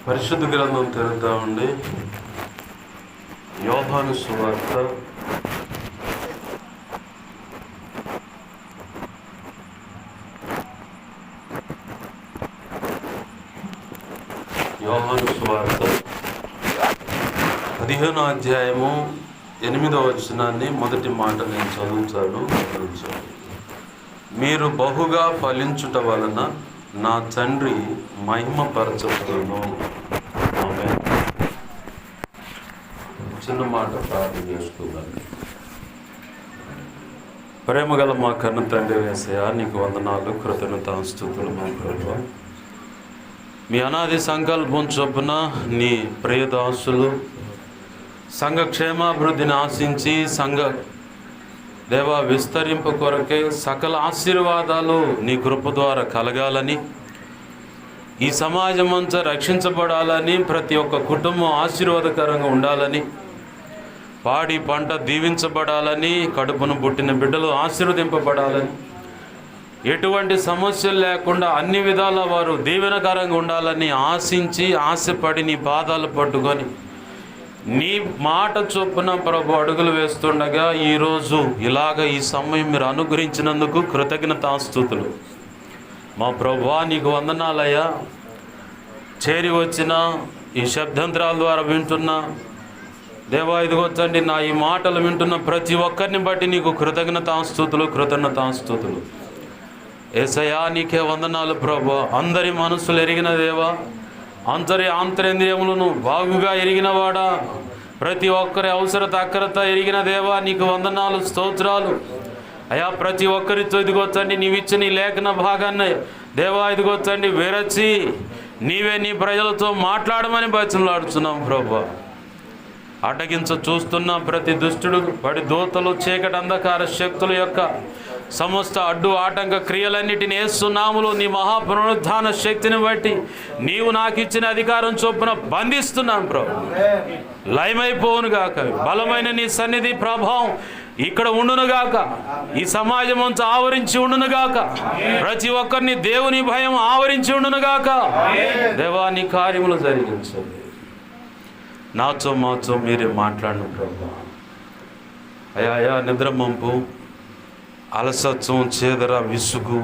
పరిశుద్ధ గ్రంథం తెరుద్దామండి. యోహాను సువార్త 15వ అధ్యాయము 8వ వచనాన్ని మొదటి మాట నేను చదువుతాను. మీరు బహుగా ఫలించుట వలన నా తండ్రి మహిమపరచబడును. ఆమేన్. చిన్న మాట ప్రార్థన చేసుకుందాం. ప్రేమగల మా కన్న తండ్రి యేసయ్యా, నీకు వందనాలు, కృతజ్ఞతాస్తుతులు. మా ప్రభువా, మీ అనాది సంకల్పం చొప్పున నీ ప్రియదాసులు సంఘ క్షేమాభివృద్ధిని ఆశించి సంఘ దేవా విస్తరింపు కొరకే సకల ఆశీర్వాదాలు నీ కృప ద్వారా కలగాలని, ఈ సమాజం అంతా రక్షించబడాలని, ప్రతి ఒక్క కుటుంబం ఆశీర్వాదకరంగా ఉండాలని, పాడి పంట దీవించబడాలని, కడుపును పుట్టిన బిడ్డలు ఆశీర్వదింపబడాలని, ఎటువంటి సమస్యలు లేకుండా అన్ని విధాల వారు దీవెనకరంగా ఉండాలని ఆశించి ఆశపడి నీ పాదాలు పట్టుకొని నీ మాట చొప్పున ప్రభు అడుగులు వేస్తుండగా ఈరోజు ఇలాగ ఈ సమయం మీరు అనుగ్రహించినందుకు కృతజ్ఞతాస్తుతులు. మా ప్రభువా, నీకు వందనాలయ్యా. చేరి వచ్చిన ఈ శబ్దంత్రాల ద్వారా వింటున్న దేవా, ఇదిగొచ్చండి నా ఈ మాటలు వింటున్న ప్రతి ఒక్కరిని బట్టి నీకు కృతజ్ఞతాస్తుతులు. యేసయ్యా, నీకే వందనాలు ప్రభువా. అందరి మనసులు ఎరిగిన దేవా, ఆంతరేంద్రియములను బాగుగా ఎరిగినవాడా, ప్రతి ఒక్కరి అవసరత అక్కరత ఎరిగిన దేవా, నీకు వందనాలు, స్తోత్రాలు అయా. ప్రతి ఒక్కరితో ఇదిగొచ్చండి నీవిచ్చిన నీ లేఖన భాగాన్ని దేవా ఇదిగొచ్చండి విరచి నీవే నీ ప్రజలతో మాట్లాడమని బతిమలాడుచున్నాం ప్రభువా. అడ్డగించ చూస్తున్న ప్రతి దుష్టుడు, పడి దూతలు, చీకటి అంధకార శక్తుల యొక్క సమస్త అడ్డు ఆటంక క్రియలన్నిటిని యేసునామములో నీ మహాపునరుద్ధాన శక్తిని బట్టి నీవు నాకు ఇచ్చిన అధికారం చొప్పున బంధిస్తున్నాను ప్రభు. లయమైపోవునుగాక. బలమైన నీ సన్నిధి ప్రభావం ఇక్కడ ఉండునుగాక. ఈ సమాజం అంతా ఆవరించి ఉండునుగాక. ప్రతి ఒక్కరిని దేవుని భయం ఆవరించి ఉండునుగాక. దేవా, నీ కార్యములు జరిగించండి. నాతో మాతో మీరే మాట్లాడిన ప్రభు. అయా నిద్రమంపు, అలసత్వం, చేదర, విసుగు,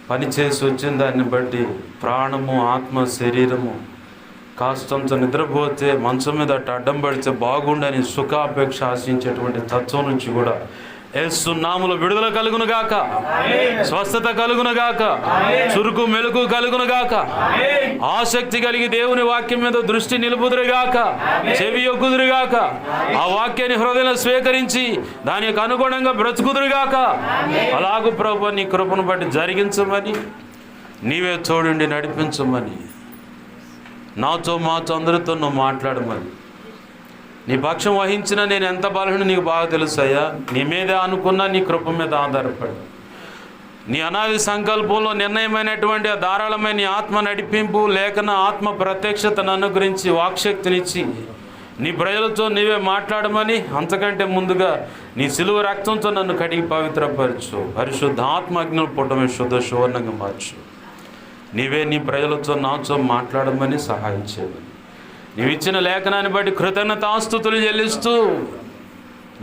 పనిచేసి వచ్చిన దాన్ని బట్టి ప్రాణము, ఆత్మ, శరీరము కాస్తంత నిద్రపోతే మంచం మీద అడ్డం పడితే బాగుండని సుఖాపేక్ష ఆశించేటువంటి తత్వం నుంచి కూడా యేసునామములో విడుదల కలుగునుగాక, స్వస్థత కలుగునుగాక, చురుకు మెలుకు కలుగునుగాక, ఆసక్తి కలిగి దేవుని వాక్యం మీద దృష్టి నిలుపుదురుగాక, చెవి యొక్కుదురుగాక, ఆ వాక్యాన్ని హృదయంలో స్వీకరించి దానికి అనుగుణంగా బ్రతుకుదురుగాక. అలాగూ ప్రభువా, నీ కృపను బట్టి జరిగించమని, నీవే తోడుండి నడిపించమని, నాతో మాతో అందరితో నువ్వు మాట్లాడమని, నీ పక్షం వహించిన నేను ఎంత బలహీన నీకు బాగా తెలుసయ్యా. నీ మీదే అనుకున్నా, నీ కృప మీద ఆధారపడి నీ అనాది సంకల్పంలో నిర్ణయమైనటువంటి ఆ ధారాళమైన నీ ఆత్మ నడిపింపు, లేఖన ఆత్మ ప్రత్యక్షతను అనుగ్రహించి వాక్శక్తినిచ్చి నీ ప్రజలతో నీవే మాట్లాడమని, అంతకంటే ముందుగా నీ సిలువ రక్తంతో నన్ను కడిగి పవిత్రపరచు. పరిశుద్ధ ఆత్మాజ్ఞలు పుట్టమే శుద్ధ సువర్ణంగా మార్చు. నీవే నీ ప్రజలతో నాతో మాట్లాడమని సహాయం చేయమని, నీవిచ్చిన లేఖనాన్ని బట్టి కృతజ్ఞతాస్తుతులు చెల్లిస్తూ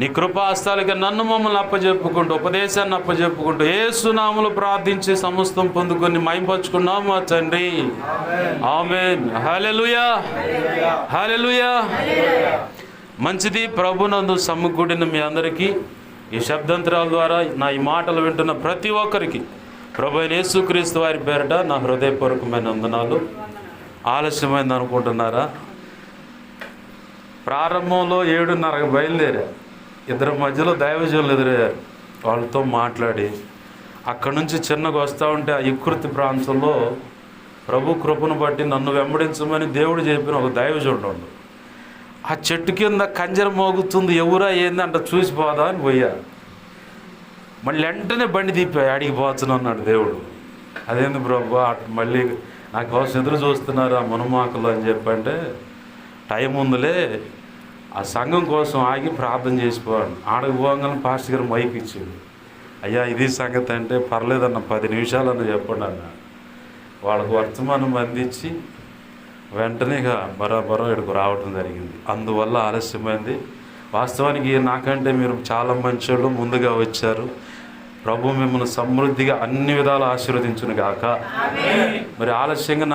నీ కృపాస్తాలకి నన్ను మమ్మల్ని అప్పజెప్పుకుంటూ, ఉపదేశాన్ని అప్పజెప్పుకుంటూ యేసునామములో ప్రార్థించి సమస్తం పొందుకొని మైంపరుచుకున్నాము మా తండ్రి. ఆమేన్. హల్లెలూయా, హల్లెలూయా. మంచిది. ప్రభునందు సమ్ముకూడిన మీ అందరికీ, ఈ శబ్దంతరాల ద్వారా నా ఈ మాటలు వింటున్న ప్రతి ఒక్కరికి ప్రభు అయిన యేసుక్రీస్తు వారి పేరిట నా హృదయపూర్వకమైన వందనాలు. ఆలస్యమైంది అనుకుంటున్నారా? ప్రారంభంలో 7:30కి బయలుదేరా. ఇద్దరు మధ్యలో దైవజనులు ఎదురయ్యారు. వాళ్ళతో మాట్లాడి అక్కడి నుంచి చిన్నగా వస్తూ ఉంటే ఆ ఇకృతి ప్రాంతంలో ప్రభు కృపను బట్టి నన్ను వెంబడించమని దేవుడు చెప్పిన ఒక దైవజనుడు ఆ చెట్టు కింద కంజర మోగుతుంది, ఎవరా ఏంది అంట చూసిపోదా అని పోయారు. మళ్ళీ వెంటనే బండి తిప్పాయి, అడిగి పోతున్నా అన్నాడు దేవుడు. అదేంది ప్రభు మళ్ళీ నా కోసం ఎదురు చూస్తున్నారు ఆ మునమాకలు అని చెప్పంటే, టైం ఉందిలే, ఆ సంఘం కోసం ఆగి ప్రార్థన చేసిపోవాడు. ఆడకు పోగానే పాస్టర్ గారు మైక్ ఇచ్చాడు. అయ్యా ఇది సంగతి అంటే, పర్లేదన్న 10 నిమిషాలన్న చెప్పండి అన్న. వాళ్ళకు వర్తమానం అందించి వెంటనే ఇక బరాబరం ఇక్కడికి రావటం జరిగింది. అందువల్ల ఆలస్యమైంది. వాస్తవానికి నాకంటే మీరు చాలా మంచోళ్ళు, ముందుగా వచ్చారు. ప్రభు మిమ్మల్ని సమృద్ధిగా అన్ని విధాలు ఆశీర్వదించును గాక. మరి ఆలస్యంగా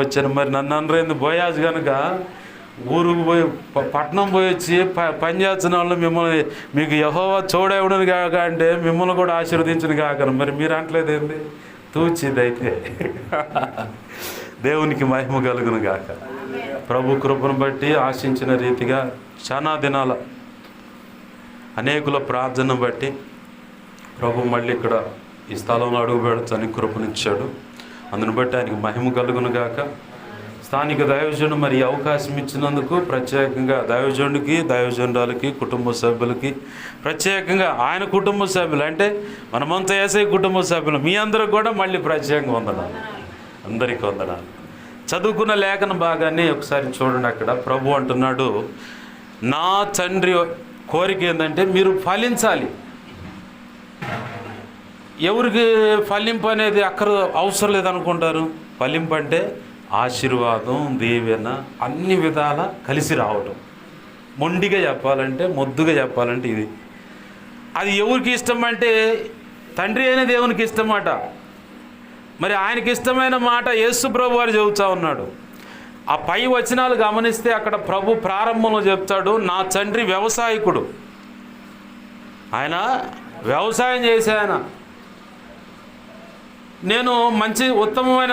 వచ్చాను. మరి నన్ను అనరేంది బోయాజ్ కనుక ఊరుకు పోయి పట్టణం పోయి వచ్చి పని చేస్తున్న వాళ్ళు మిమ్మల్ని మీకు యెహోవా తోడేవుడును కాక అంటే మిమ్మల్ని కూడా ఆశీర్వదించును కాక. మరి మీరు అంటలేదు ఏంది? తూచిదైతే దేవునికి మహిమ కలుగును గాక. ప్రభు కృపను బట్టి ఆశించిన రీతిగా చాలా దినాల అనేకుల ప్రార్థన బట్టి ప్రభు మళ్ళీ ఇక్కడ ఈ స్థలంలో అడుగు పెడతానికి కృపనిచ్చాడు. అందును బట్టి ఆయనకి మహిమ కలుగును గాక. స్థానిక దైవజనుడు మరి అవకాశం ఇచ్చినందుకు ప్రత్యేకంగా దైవజనుడికి, దైవజనురాలకి, కుటుంబ సభ్యులకి, ప్రత్యేకంగా ఆయన కుటుంబ సభ్యులు అంటే మనమంతా యేసయ్య కుటుంబ సభ్యులు, మీ అందరికి కూడా మళ్ళీ ప్రత్యేకంగా వందనాలు. అందరికీ వందనాలు. చదువుకున్న లేఖన భాగాన్ని ఒకసారి చూడండి. అక్కడ ప్రభు అంటున్నాడు, నా తండ్రి కోరిక ఏంటంటే మీరు ఫలించాలి. ఎవరికి ఫలింపు అనేది అవసరం లేదనుకుంటారు. ఫలింపు అంటే ఆశీర్వాదం, దీవెన అన్ని విధాల కలిసి రావటం. మొండిగా చెప్పాలంటే, మొద్దుగా చెప్పాలంటే ఇది. అది ఎవరికి ఇష్టం అంటే తండ్రి అయిన దేవునికి ఇష్టమాట. మరి ఆయనకి ఇష్టమైన మాట యేసు ప్రభు వారు చెబుతా ఉన్నాడు. ఆ పై వచనాలు గమనిస్తే అక్కడ ప్రభు ప్రారంభంలో చెప్తాడు, నా తండ్రి వ్యవసాయకుడు, ఆయన వ్యవసాయం చేసే ఆయన. నేను మంచి ఉత్తమమైన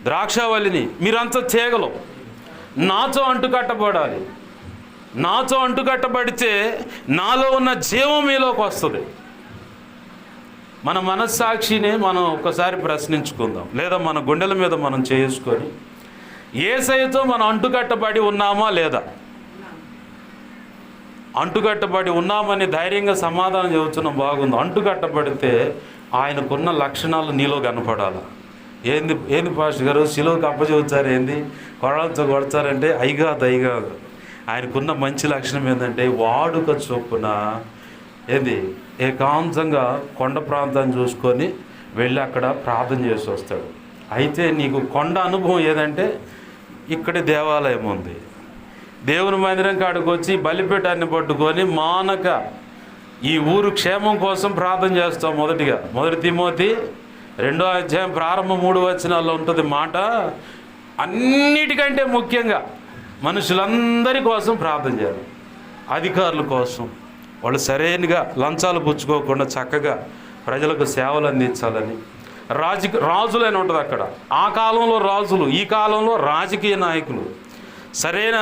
ద్రాక్షావళిని, మీరంతా తీగలు. నాతో అంటుకట్టబడాలి. నాతో అంటుకట్టబడితే నాలో ఉన్న జీవం మీలోకి వస్తుంది. మన మనస్సాక్షిని మనం ఒకసారి ప్రశ్నించుకుందాం, లేదా మన గుండెల మీద మనం చేసుకొని యేసయ్యతో మనం అంటుకట్టబడి ఉన్నామా లేదా? అంటుకట్టబడి ఉన్నామని ధైర్యంగా సమాధానం చెబుతున్నాం, బాగుంది. అంటుకట్టబడితే ఆయనకున్న లక్షణాలు నీలో కనపడాలి. ఏంది పాస్టర్ గారు శిలువకు అప్పచెబుతారు, ఏంది కొడలతో కొడతారంటే అయిగాదు. ఆయనకున్న మంచి లక్షణం ఏంటంటే వాడుక చొప్పున ఏకాంతంగా కొండ ప్రాంతాన్ని చూసుకొని వెళ్ళి అక్కడ ప్రార్థన చేసి వస్తాడు. అయితే నీకు కొండ అనుభవం ఏదంటే ఇక్కడే దేవాలయం ఉంది, దేవుని మందిరం కాడికి వచ్చి బలిపీఠాన్ని పట్టుకొని మానక ఈ ఊరు క్షేమం కోసం ప్రార్థన చేస్తాం. మొదటి తిమోతి 2వ అధ్యాయం ప్రారంభం 3 వచనాల్లో ఉంటుంది మాట. అన్నిటికంటే ముఖ్యంగా మనుషులందరి కోసం ప్రార్థన చేయాలి. అధికారుల కోసం, వాళ్ళు సరైనగా లంచాలు పుచ్చుకోకుండా చక్కగా ప్రజలకు సేవలు అందించాలని. రాజులని ఉంటుంది అక్కడ. ఆ కాలంలో రాజులు, ఈ కాలంలో రాజకీయ నాయకులు సరైన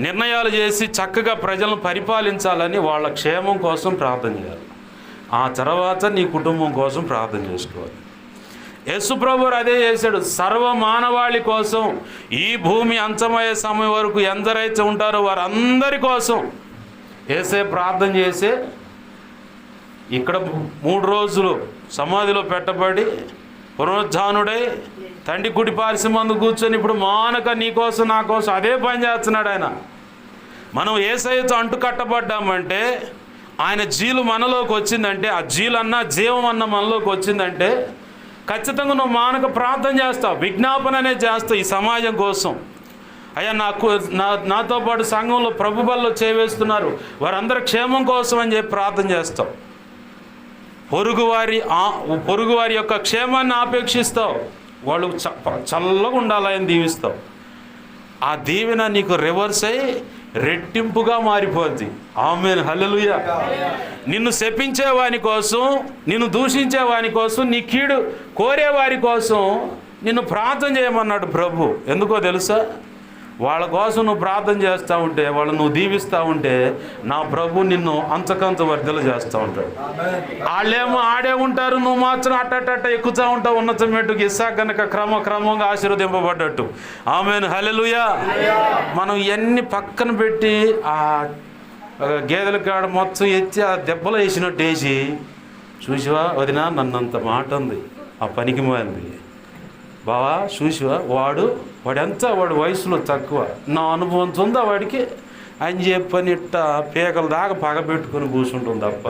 నిర్ణయాలు చేసి చక్కగా ప్రజలను పరిపాలించాలని వాళ్ళ క్షేమం కోసం ప్రార్థన చేయాలి. ఆ తర్వాత నీ కుటుంబం కోసం ప్రార్థన చేసుకోవాలి. యేసు ప్రభువు అదే చేశాడు. సర్వ మానవాళి కోసం, ఈ భూమి అంతమయ్యే సమయం వరకు ఎందరైతే ఉంటారో వారందరి కోసం యేసయ్య ప్రార్థన చేసే ఇక్కడ 3 రోజులు సమాధిలో పెట్టబడి పునరుద్ధానుడై తండ్రి కుడి పార్శ్వమందు కూర్చొని ఇప్పుడు మానక నీ కోసం నా కోసం అదే పని చేస్తున్నాడు ఆయన. మనం యేసయ్యతో అంటుకట్టబడ్డామంటే, ఆయన జీలు మనలోకి వచ్చిందంటే, ఆ జీలన్నా జీవం అన్న మనలోకి వచ్చిందంటే ఖచ్చితంగా నువ్వు మానక ప్రార్థన చేస్తావు, విజ్ఞాపన అనేది చేస్తావు ఈ సమాజం కోసం. అయ్యా నాతో పాటు సంఘంలో ప్రభు బల్లో చేవేస్తున్నారు, వారందరి క్షేమం కోసం అని చెప్పి ప్రార్థన చేస్తావు. పొరుగువారి యొక్క క్షేమాన్ని ఆపేక్షిస్తావు. వాళ్ళు చల్లగా ఉండాలని దీవిస్తావు. ఆ దీవెన నీకు రివర్స్ అయ్యి రెట్టింపుగా మారిపోద్ది. ఆమేన్, హల్లెలూయా. నిన్ను శపించేవాని కోసం, నిన్ను దూషించేవాని కోసం, నీ కీడు కోరేవారి కోసం నిన్ను ప్రార్థన చేయమన్నాడు ప్రభు. ఎందుకో తెలుసా? వాళ్ళ కోసం నువ్వు ప్రార్థన చేస్తూ ఉంటే, వాళ్ళు నువ్వు దీవిస్తూ ఉంటే నా ప్రభు నిన్ను అంతకంత వర్ధలు చేస్తూ ఉంటాడు. వాళ్ళేమో ఆడే ఉంటారు, నువ్వు మాత్రం అట్ట ఎక్కుతూ ఉంటావు ఉన్నత మెట్టుకు. ఇస్సాకు కనుక క్రమంగా ఆశీర్వదింపబడ్డట్టు. ఆమేన్, హల్లెలూయా. మనం ఇవన్నీ పక్కన పెట్టి ఆ గేదెల కాడ మొత్తం ఎత్తి ఆ దెబ్బలు వేసినట్టు వేసి, చూసివా వదినా నన్నంత మాట ఉంది ఆ పనికి మాలింది బావా, చూసివా వాడు వాడి వయసులో తక్కువ, నా అనుభవం ఉందా వాడికి అని చెప్పని ఇట్ట పీకల దాకా పగబెట్టుకొని కూర్చుంటుంది తప్ప,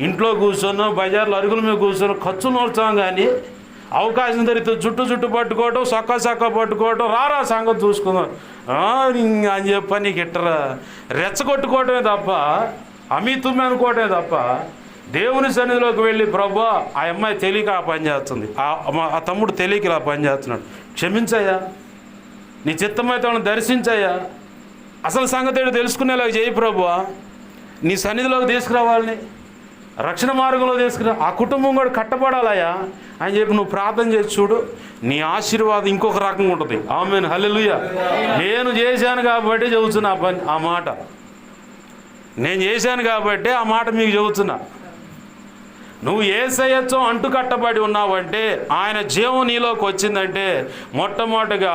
ఇంట్లో కూర్చొని బజార్లో అరుగుల మీద కూర్చొని ఖర్చు నోడుతాం. కానీ అవకాశం దొరికితే జుట్టు పట్టుకోవటం, సొక్క పట్టుకోవటం, రారా సంగతి చూసుకుందాం అని చెప్పి నీకు ఇట్టరా రెచ్చగొట్టుకోవటమే తప్ప, అమితుమ్మి అనుకోవటమే తప్ప, దేవుని సన్నిధిలోకి వెళ్ళి ప్రభా ఆ అమ్మాయి తెలియక ఆ పని చేస్తుంది, ఆ తమ్ముడు తెలియక ఇలా పని చేస్తున్నాడు, క్షమించయ్యా, నీ చిత్తమైతే వాళ్ళని దర్శించయ్యా, అసలు సంగతి తెలుసుకునేలాగా చేయి ప్రభువా, నీ సన్నిధిలోకి తీసుకురావాలని, రక్షణ మార్గంలో తీసుకురా, ఆ కుటుంబం కూడా కట్టబడాలయ్యా అని చెప్పి నువ్వు ప్రార్థన చేసి చూడు, నీ ఆశీర్వాదం ఇంకొక రకంగా ఉంటుంది. ఆమేన్, హల్లెలూయా. నేను చేశాను కాబట్టి చెబుతున్నా ఆ మాట, నేను చేశాను కాబట్టి ఆ మాట మీకు చెబుతున్నా. నువ్వు యేసయ్యతో అంటుకట్టబడి ఉన్నావంటే, ఆయన జీవం నీలోకి వచ్చిందంటే, మొట్టమొదటిగా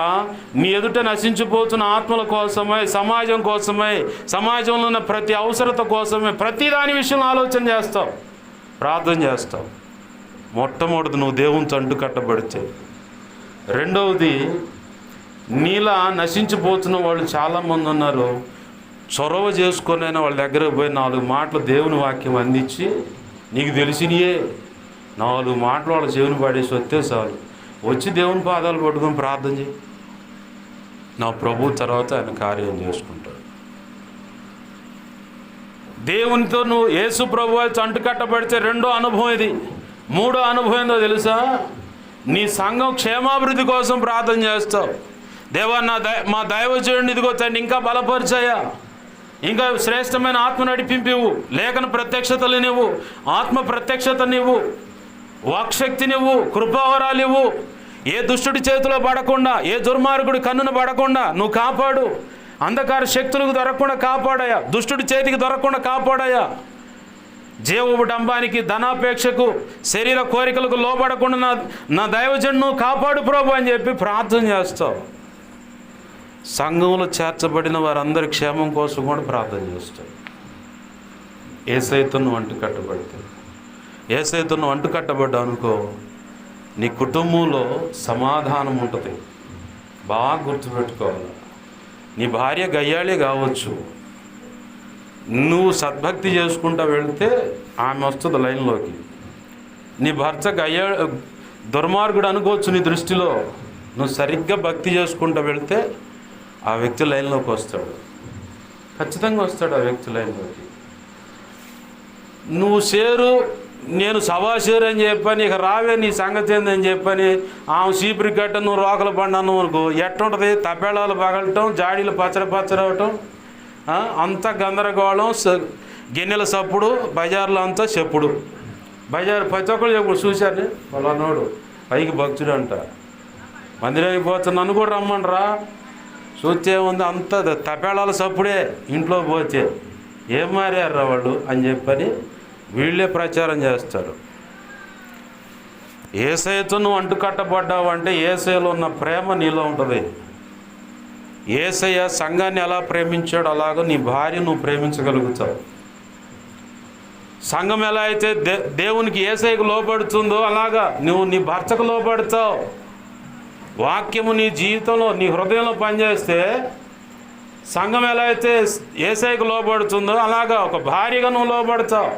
నీ ఎదుట నశించిపోతున్న ఆత్మల కోసమై, సమాజం కోసమై, సమాజంలో ఉన్న ప్రతి అవసరత కోసమే ప్రతి దాని విషయంలో ఆలోచన చేస్తావు, ప్రార్థన చేస్తావు. మొట్టమొదటిది నువ్వు దేవునితో అంటుకట్టబడితే. రెండవది, నీలా నశించిపోతున్న వాళ్ళు చాలామంది ఉన్నారు. చొరవ చేసుకొనైనా వాళ్ళ దగ్గరకు పోయి 4 మాటలు దేవుని వాక్యం అందించి, నీకు తెలిసినయే 4 మాటలు వాళ్ళ చెవిని పడేసి వస్తే చాలు, వచ్చి దేవుని పాదాలు పట్టుకొని ప్రార్థన చేయి, నా ప్రభు తర్వాత ఆయన కార్యం చేసుకుంటాడు. దేవునితో నువ్వు యేసు ప్రభు అంటుకట్టబడితే రెండో అనుభవం ఇది. మూడో అనుభవం ఏందో తెలుసా? నీ సంఘం క్షేమాభివృద్ధి కోసం ప్రార్థన చేస్తావు. దేవా మా దైవజనుడిని ఇదిగో తండ్రి ఇంకా బలపరిచాయా, ఇంకా శ్రేష్టమైన ఆత్మ నడిపింపివు, లేఖన ప్రత్యక్షతలు నీవు, ఆత్మ ప్రత్యక్షత నీవు, వాక్శక్తి నీవు, కృపావరాలు ఇవ్వు, ఏ దుష్టుడి చేతిలో పడకుండా, ఏ దుర్మార్గుడి కన్నును పడకుండా నువ్వు కాపాడు, అంధకార శక్తులకు దొరకకుండా కాపాడాయా, దుష్టుడి చేతికి దొరకకుండా కాపాడాయా, జీవడంబానికి, ధనాపేక్షకు, శరీర కోరికలకు లోబడకుండా నా దైవజనుడు కాపాడు ప్రభు అని చెప్పి ప్రార్థన చేస్తావు. సంఘంలో చేర్చబడిన వారందరి క్షేమం కోసం కూడా ప్రార్థన చేస్తావు. యేసయ్యతో నువ్వు అంటుకట్టబడతావు. యేసయ్యతో నువ్వు అంటుకట్టబడ్డావు అనుకో, నీ కుటుంబంలో సమాధానం ఉంటుంది. బాగా గుర్తుపెట్టుకోవాలి. నీ భార్య గయ్యాళే కావచ్చు, నువ్వు సద్భక్తి చేసుకుంటూ వెళితే ఆమె వస్తుంది లైన్లోకి. నీ భర్త దుర్మార్గుడు అనుకోవచ్చు నీ దృష్టిలో, నువ్వు సరిగ్గా భక్తి చేసుకుంటూ వెళితే ఆ వ్యక్తి లైన్లోకి వస్తాడు, ఖచ్చితంగా వస్తాడు ఆ వ్యక్తి లైన్లోకి. నువ్వు షేరు, నేను సవా షేరు అని చెప్పని, ఇక రావే నీ సంగతి ఏందని చెప్పని ఆమె చీపురి గట్ట నువ్వు రోకలు పడ్డాను అనుకో, ఎట్టుంటుంది? తప్పేళాలు పగలటం, జాడీలు పచ్చరవటం, అంతా గందరగోళం, గిన్నెల సప్పుడు, బజార్లో అంతా చెప్పుడు. బజారు ప్రతి ఒక్కరు చెప్పుడు, చూశారు వాళ్ళనోడు పైకి భక్తుడు అంట, మందిరానికి పోతే నన్ను కూడా రమ్మనరా, చూస్తే ఉంది అంత తపేళాల సప్పుడే, ఇంట్లో పోతే ఏం మారారా వాళ్ళు అని చెప్పని వీళ్ళే ప్రచారం చేస్తారు. యేసయ్యతో నువ్వు అంటుకట్టబడ్డావు అంటే యేసయ్యలో ఉన్న ప్రేమ నీలో ఉంటుంది. యేసయ్య సంఘాన్ని ఎలా ప్రేమించాడో అలాగో నీ భార్య నువ్వు ప్రేమించగలుగుతావు. సంఘం ఎలా అయితే దేవునికి యేసయ్యకు లోబడుతుందో అలాగా నువ్వు నీ భర్తకు లోబడతావు. వాక్యము నీ జీవితంలో, నీ హృదయంలో పనిచేస్తే సంఘం ఎలా అయితే యేసయ్యకు లోబడుతుందో అలాగా ఒక భార్యగా నువ్వు లోబడతావు.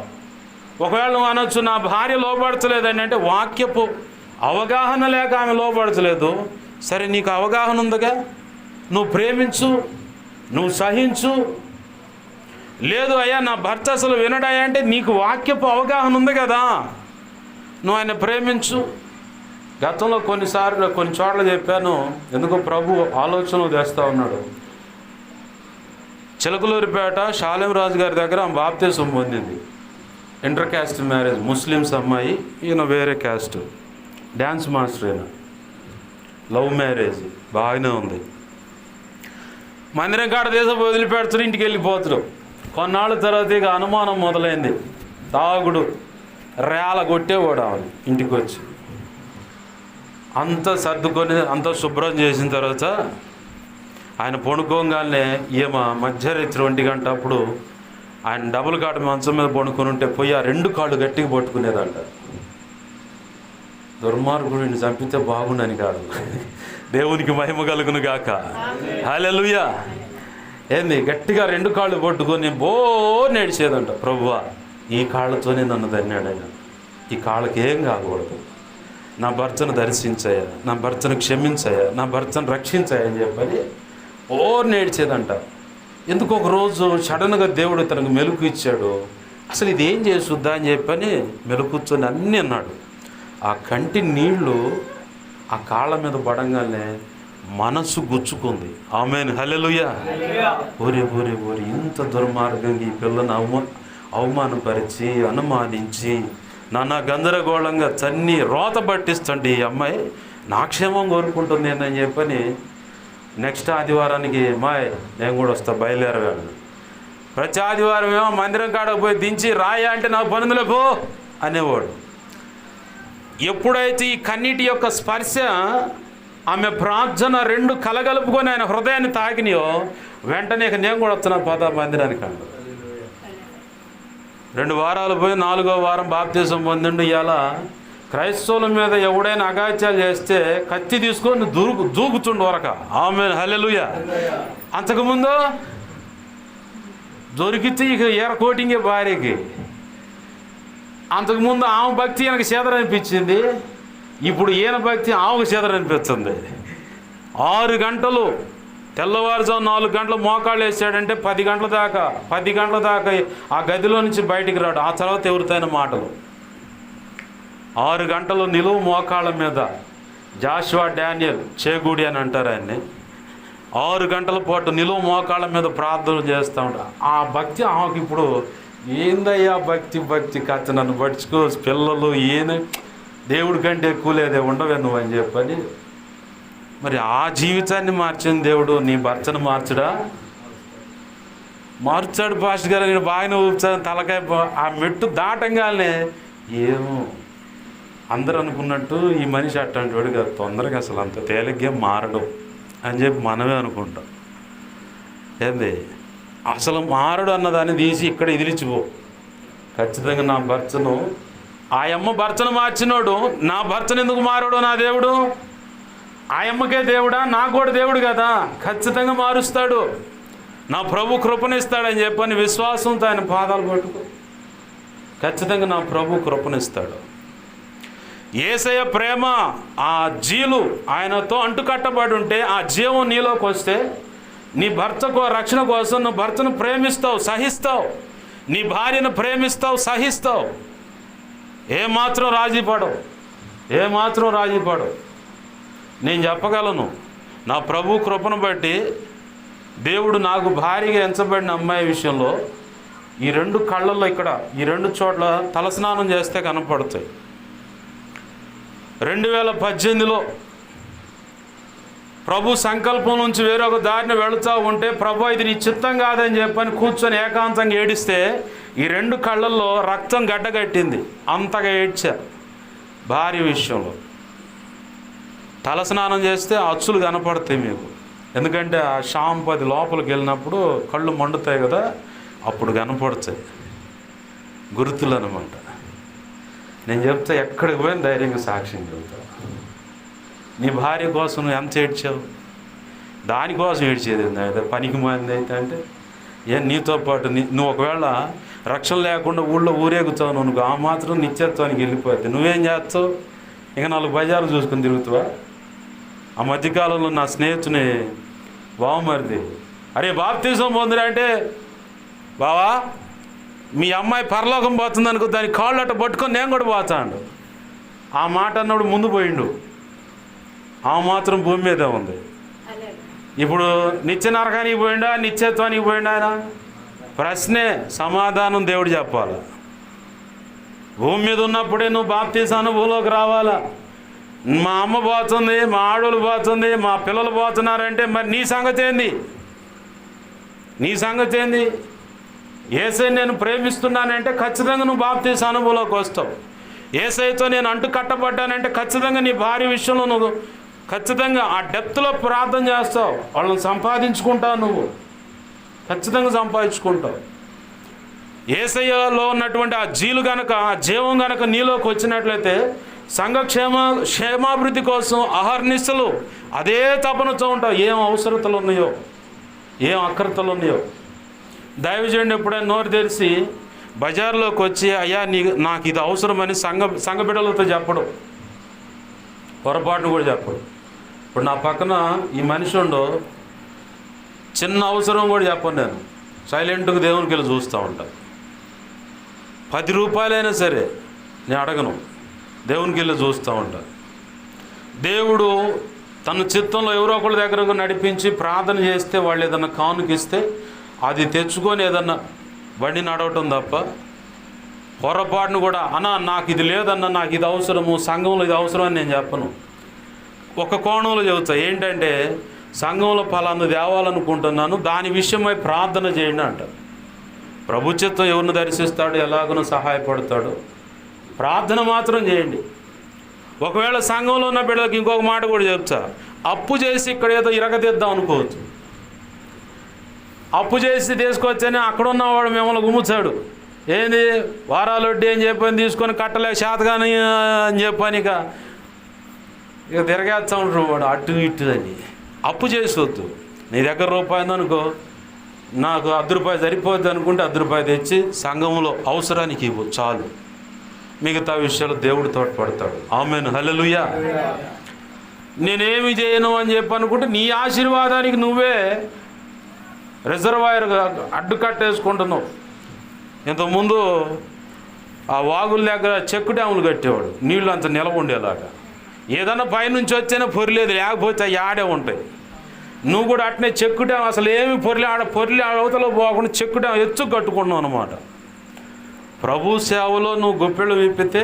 ఒకవేళ నువ్వు అనొచ్చు, నా భార్య లోబడతలేదని అంటే వాక్యపు అవగాహన లేక ఆమె లోబడతలేదు. సరే, నీకు అవగాహన ఉందిగా, నువ్వు ప్రేమించు, నువ్వు సహించు. లేదు అయ్యా నా భర్త అసలు వినడాయా అంటే నీకు వాక్యపు అవగాహన ఉంది కదా, నువ్వు ఆయన ప్రేమించు. గతంలో కొన్ని చోట్ల చెప్పాను, ఎందుకో ప్రభు ఆలోచనలు తెస్తూ ఉన్నాడు. చిలకలూరిపేట షాలేం రాజు గారి దగ్గర ఆమె బాప్తిసం పొందింది. ఇంటర్ క్యాస్ట్ మ్యారేజ్, ముస్లిమ్స్ అమ్మాయి, ఈయన వేరే క్యాస్ట్, డ్యాన్స్ మాస్టర్, అయినా లవ్ మ్యారేజ్, బాగానే ఉంది. మందిరం కాడ దేశం వదిలిపెడుతున్నారు, ఇంటికి వెళ్ళిపోతున్నారు. కొన్నాళ్ళ తర్వాత ఇక అనుమానం మొదలైంది. తాగుడు రేల కొట్టేవాడు ఆమె. ఇంటికి వచ్చి అంతా సర్దుకొని అంతా శుభ్రం చేసిన తర్వాత ఆయన పడుకోగానే ఈమె మధ్యరాత్రి 1 గంట అప్పుడు ఆయన డబుల్ కాటు మంచం మీద పడుకొని ఉంటే పోయి ఆ 2 కాళ్ళు గట్టిగా పట్టుకునేదంట. దుర్మార్గుడిని చంపితే బాగుండని కాదు, దేవునికి మహిమ కలుగును గాక, హల్లెలూయా. ఏంది గట్టిగా 2 కాళ్ళు పట్టుకొని నేడిచేదంట. ప్రభువా, ఈ కాళ్ళతోనే నన్ను ధన్యాడైనా, ఈ కాళ్ళకి ఏం కాకూడదు, నా భర్తను దర్శించాయా, నా భర్తను క్షమించాయా, నా భర్తను రక్షించాయా అని చెప్పని నేడ్చేదంట. ఎందుకు ఒకరోజు సడన్గా దేవుడు తనకు మెలుకు ఇచ్చాడు. అసలు ఇది ఏం చేసుద్దా అని చెప్పని మెలుకూర్చొని అన్నీ అన్నాడు. ఆ కంటి నీళ్లు ఆ కాళ్ళ మీద పడంగానే మనసు గుచ్చుకుంది. ఆమేన్, హల్లెలూయా. ఓరి ఇంత దుర్మార్గంగా ఈ పిల్లను అవమానపరిచి అనుమానించి నానా గందరగోళంగా తన్ని రోత పట్టిస్తుంటే ఈ అమ్మాయి నా క్షేమం కోరుకుంటుంది అని చెప్పని నెక్స్ట్ ఆదివారానికి నేను కూడా వస్తా, బయలుదేరగాను. ప్రతి ఆదివారం ఏమో మందిరం కాడకు పోయి దించి రాయా అంటే నాకు పనుందులే పో అనేవాడు. ఎప్పుడైతే ఈ కన్నీటి యొక్క స్పర్శ ఆమె ప్రార్థన రెండు కలగలుపుకొని ఆయన హృదయాన్ని తాకినాయో వెంటనే నేను కూడా వస్తున్నా పద మందిరానికి అంట. 2 వారాలు పోయి 4వ వారం బాప్తిజం పొందిండు. ఇవాళ క్రైస్తవుల మీద ఎవడైనా అగాత్యాలు చేస్తే కత్తి తీసుకొని దూకుతుండు వరక. ఆమేన్, హల్లెలూయా. అంతకుముందు దొరికితే ఇక కోటింగే భార్యకి. అంతకుముందు ఆమె భక్తి ఈయనకు చేదరనిపించింది, ఇప్పుడు ఈయన భక్తి ఆమెకు చేదరనిపిస్తుంది. 6 గంటలు తెల్లవారుజాము 4 గంటలు మోకాళ్ళు వేసాడంటే 10 గంటల దాకా ఆ గదిలో నుంచి బయటికి రాడు. ఆ తర్వాత ఎవరితోనైనా మాటలు. 6 గంటలు నిలువు మోకాళ్ళ మీద జాషువా డానియల్ చేగూడి అని అంటారు ఆయన్ని. 6 గంటల పాటు నిలువు మోకాళ్ళ మీద ప్రార్థన చేస్తూ ఉంటారు. ఆ భక్తి ఆమెకు ఇప్పుడు ఏందయ్యా భక్తి కథ, నన్ను పట్టించుకో, పిల్లలు ఈయన దేవుడి కంటే ఎక్కువ లేదే ఉండవే నువ్వు అని చెప్పని. మరి ఆ జీవితాన్ని మార్చిన దేవుడు నీ భర్తను మార్చాడు పాస్టర్ గారు. నేను బాగానే ఊపుతాను తలకాయ. ఆ మెట్టు దాటంగానే ఏమో అందరూ అనుకున్నట్టు ఈ మనిషి అట్లాంటి వాడు కాదు, తొందరగా అసలు అంత తేలిగ్గా మారడం అని చెప్పి మనమే అనుకుంటాం. ఏంది అసలు మారడు అన్నదాన్ని తీసి ఇక్కడ ఎదిరించిపో. ఖచ్చితంగా నా భర్తను, ఆ అమ్మ భర్తను మార్చినోడు నా భర్తను ఎందుకు మారాడు? నా దేవుడు ఆ అమ్మకే దేవుడా? నాకు కూడా దేవుడు కదా, ఖచ్చితంగా మారుస్తాడు. నా ప్రభు కృపణిస్తాడని చెప్పని విశ్వాసంతో ఆయన పాదాలు పట్టుకో. ఖచ్చితంగా నా ప్రభు కృపణిస్తాడు. యేసయ్య ప్రేమ, ఆ జీలు ఆయనతో అంటుకట్టబడి ఉంటే, ఆ జీవం నీలోకి వస్తే నీ భర్తకు రక్షణ కోసం నువ్వు భర్తను ప్రేమిస్తావు, సహిస్తావు. నీ భార్యను ప్రేమిస్తావు, సహిస్తావు. ఏమాత్రం రాజీ పడవు. నేను చెప్పగలను, నా ప్రభు కృపను బట్టి దేవుడు నాకు భార్యగా ఎంచబడిన అమ్మాయి విషయంలో ఈ 2 కళ్ళల్లో ఇక్కడ ఈ 2 చోట్ల తలస్నానం చేస్తే కనపడతాయి. 2018లో ప్రభు సంకల్పం నుంచి వేరొక దారిని వెళుతూ ఉంటే, ప్రభు ఇది నీ చిత్తం కాదని చెప్పని కూర్చొని ఏకాంతంగా ఏడిస్తే ఈ 2 కళ్ళల్లో రక్తం గడ్డగట్టింది. అంతగా ఏడ్చా భార్య విషయంలో. తలస్నానం చేస్తే అచ్చులు కనపడతాయి మీకు, ఎందుకంటే ఆ షాంపది లోపలికి వెళ్ళినప్పుడు కళ్ళు మండుతాయి కదా, అప్పుడు కనపడతాయి గుర్తులు అనమాట. నేను చెప్తా, ఎక్కడికి పోయిన ధైర్యంగా సాక్ష్యం చెబుతా. నీ భార్య కోసం నువ్వు ఎంత ఏడ్చావు? దానికోసం ఏడ్చేది అయితే పనికి మాంది అయితే అంటే నీతో పాటు నువ్వు ఒకవేళ రక్షణ లేకుండా ఊళ్ళో ఊరేగుతావు, నువ్వు ఆ మాత్రం నిత్యత్వానికి వెళ్ళిపోద్ది. నువ్వేం చేస్తావు? ఇంకా 4 బజార్లు చూసుకొని తిరుగుతావా? ఆ మధ్యకాలంలో నా స్నేహితుని బావమరిది, అరే బాప్తిజం పొందిరా అంటే, బావా మీ అమ్మాయి పరలోకం పోతుంది అనుకో, దాని కాళ్ళు అట్ట పట్టుకొని నేను కూడా పోతాడు. ఆ మాట అన్నప్పుడు ముందు పోయిండు. ఆ మాత్రం భూమి మీదే ఉంది. ఇప్పుడు నిత్య నరకానికి పోయిండా, నిత్యత్వానికి పోయిండా? ఆయన ప్రశ్నే, సమాధానం దేవుడు చెప్పాలి. భూమి మీద ఉన్నప్పుడే నువ్వు బాప్తీస అనుభవంలోకి రావాలా. మా అమ్మ పోతుంది, మా ఆడోళ్ళు పోతుంది, మా పిల్లలు పోతున్నారంటే మరి నీ సంగతి ఏంది? యేసయ్య నేను ప్రేమిస్తున్నానంటే ఖచ్చితంగా నువ్వు బాప్తీస అనుభవంలోకి వస్తావు. యేసయ్యతో నేను అంటు కట్టబడ్డానంటే ఖచ్చితంగా నీ భార్య విషయంలో నువ్వు ఖచ్చితంగా ఆ డెప్త్లో ప్రార్థన చేస్తావు. వాళ్ళని సంపాదించుకుంటావు, నువ్వు ఖచ్చితంగా సంపాదించుకుంటావు. యేసయ్యలో ఉన్నటువంటి ఆ జీలు గనక, ఆ జీవం గనక నీలోకి వచ్చినట్లయితే సంఘ క్షేమాభివృద్ధి కోసం అహర్నిశలు అదే తపనతో ఉంటావు. ఏం అవసరతలు ఉన్నాయో, ఏం అక్రతలు ఉన్నాయో. దైవజనుడు ఎప్పుడైనా నోరు తెరిచి బజార్లోకి వచ్చి, అయ్యా నాకు ఇది అవసరమని సంఘ బిడ్డలతో చెప్పడం. పొరపాటును కూడా చెప్పడు. ఇప్పుడు నా పక్కన ఈ మనిషి ఉండో చిన్న అవసరం కూడా చెప్పను, నేను సైలెంట్గా దేవునికి వెళ్ళి చూస్తూ ఉంటాను. 10 రూపాయలైనా సరే నేను అడగను, దేవునికి వెళ్ళి చూస్తూ ఉంటాను. దేవుడు తన చిత్తంలో ఎవరో ఒకళ్ళ దగ్గరకు నడిపించి ప్రార్థన చేస్తే వాళ్ళు ఏదన్నా కానుకిస్తే అది తెచ్చుకొని ఏదన్నా బండి నడవటం తప్ప పొరపాటును కూడా అన్నా నాకు ఇది లేదన్నా, నాకు ఇది అవసరము, సంఘంలో ఇది అవసరం అని నేను చెప్పను. ఒక కోణంలో చెబుతా, ఏంటంటే సంఘంలో ఫలాన్ని తేవాలనుకుంటున్నాను, దాని విషయమై ప్రార్థన చేయండి అంట. ప్రభు చిత్తం ఎవరిని దర్శిస్తాడు, ఎలాగనో సహాయపడతాడు, ప్రార్థన మాత్రం చేయండి. ఒకవేళ సంఘంలో ఉన్న బిడ్డలకు ఇంకొక మాట కూడా చెప్తా, అప్పు చేసి ఇక్కడ ఏదో ఇరగదిద్దాం అనుకోవచ్చు. అప్పు చేసి తీసుకొచ్చని అక్కడ ఉన్నవాడు మిమ్మల్ని గుమ్ముచాడు, ఏంది వారాలు వడ్డీ అని చెప్పని తీసుకొని కట్టలేక శాతగాని అని చెప్పని ఇక తిరగేస్తా ఉంటారు వాడు అటు ఇటు అని. అప్పు చేసొద్దు. నీ దగ్గర రూపాయి ఉందనుకో, నాకు ₹10 సరిపోద్ది అనుకుంటే ₹10 తెచ్చి సంఘంలో అవసరానికి ఇవ్వు, చాలు. మిగతా విషయాలు దేవుడు తోడ్పడతాడు. ఆమేన్, హల్లెలూయా. నేనేమి చేయను అని చెప్పి అనుకుంటే నీ ఆశీర్వాదానికి నువ్వే రిజర్వాయర్గా అడ్డుకట్టేసుకుంటున్నావు. ఇంతకుముందు ఆ వాగుల దగ్గర చెక్కు డ్యాములు కట్టేవాడు, నీళ్ళు అంత నిలవ ఉండేలాగా. ఏదన్నా పైనుంచి వచ్చేనా పొరిలేదు, లేకపోతే అవి ఆడే ఉంటాయి. నువ్వు కూడా అట్నే చెక్కు డ్యామ్ అసలు ఏమి పొరిలి అవతలో పోకుండా చెక్కు డ్యామ్ ఎత్తు కట్టుకున్నావు అన్నమాట. ప్రభు సేవలో నువ్వు గుప్పెళ్ళు విప్పితే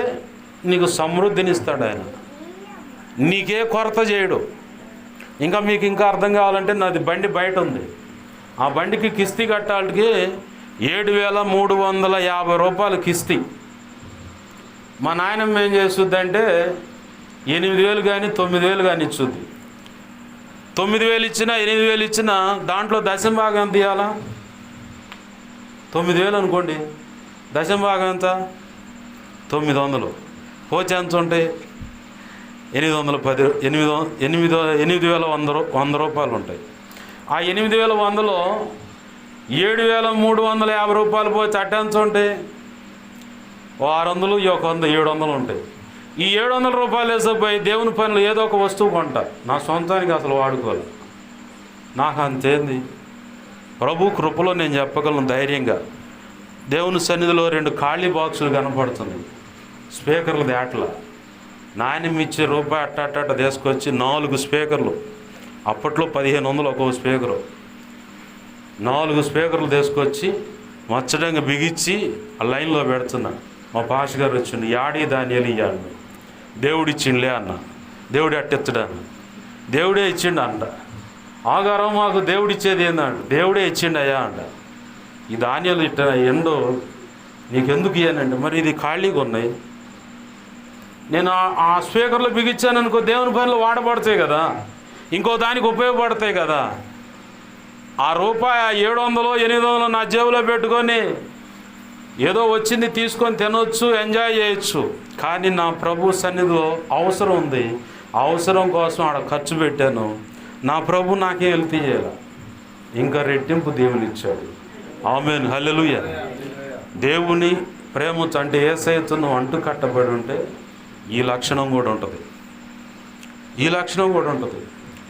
నీకు సమృద్ధినిస్తాడు ఆయన, నీకే కొరత చేయడు. ఇంకా మీకు ఇంకా అర్థం కావాలంటే నాది బండి బయట ఉంది, ఆ బండికి కిస్తీ కట్టాలకి ₹7,350 కిస్తీ. మా నాయనమ్మ ఏం చేస్తుందంటే 8,000 కానీ 9,000 కానీ ఇచ్చుద్ది. 9,000 ఇచ్చినా 8,000 ఇచ్చినా దాంట్లో దశంభాగం ఎంత ఇవ్వాలా? 9,000 అనుకోండి, దశంభాగం ఎంత? 900. పోతే ఎంత ఉంటాయి? 8,100 రూపాయలు ఉంటాయి. ఆ 8,100లో ₹7,350 పోతే అట్ట ఎంత ఉంటాయి? 600, 100, 700 ఉంటాయి. ఈ ₹700 వేసపోయి దేవుని పనులు ఏదో ఒక వస్తువు కొంటా, నా సొంతానికి అసలు వాడుకోవాలి. నాకు అంతేంది. ప్రభు కృపలో నేను చెప్పగలను ధైర్యంగా. దేవుని సన్నిధిలో 2 ఖాళీ బాక్సులు కనపడుతుంది, స్పీకర్లు దాట్లా. నాయనమ్మ ఇచ్చే రూపాయి అట్ట తీసుకొచ్చి 4 స్పీకర్లు, అప్పట్లో 1,500 ఒక్కో స్పీకరు, 4 స్పీకర్లు తీసుకొచ్చి మచ్చడంగా బిగించి ఆ లైన్లో పెడుతున్నా. మా పాష గారు వచ్చిండు, యాడి దాని ఇయ్యాడు, దేవుడిచ్చిండులే అన్న. దేవుడు అట్టెత్తడాను, దేవుడే ఇచ్చిండు అంట. ఆగారం మాకు దేవుడిచ్చేది ఏందంట, దేవుడే ఇచ్చిండయ్యా అంట. ఈ ధాన్యాలు ఇట్ట ఎండో నీకెందుకు ఇయ్యానంటే, మరి ఇది ఖాళీగా ఉన్నాయి, నేను ఆ స్పీకర్లో బిగించాను అనుకో, దేవుని పనులు వాడబడతాయి కదా, ఇంకో దానికి ఉపయోగపడతాయి కదా. ఆ ₹700, 800 నా జేబులో పెట్టుకొని ఏదో వచ్చింది తీసుకొని తినొచ్చు, ఎంజాయ్ చేయొచ్చు. కానీ నా ప్రభు సన్నిధిలో అవసరం ఉంది, అవసరం కోసం ఆడ ఖర్చు పెట్టాను. నా ప్రభు నాకేం హెల్ప్ చేయాలి, ఇంకా రెట్టింపు దేవుని ఇచ్చాడు. ఆమేన్, హల్లెలూయా. దేవుని ప్రేమ అంటే యేసయ్యతో నువ్వు అంటు కట్టబడి ఉంటే ఈ లక్షణం కూడా ఉంటుంది, ఈ లక్షణం కూడా ఉంటుంది.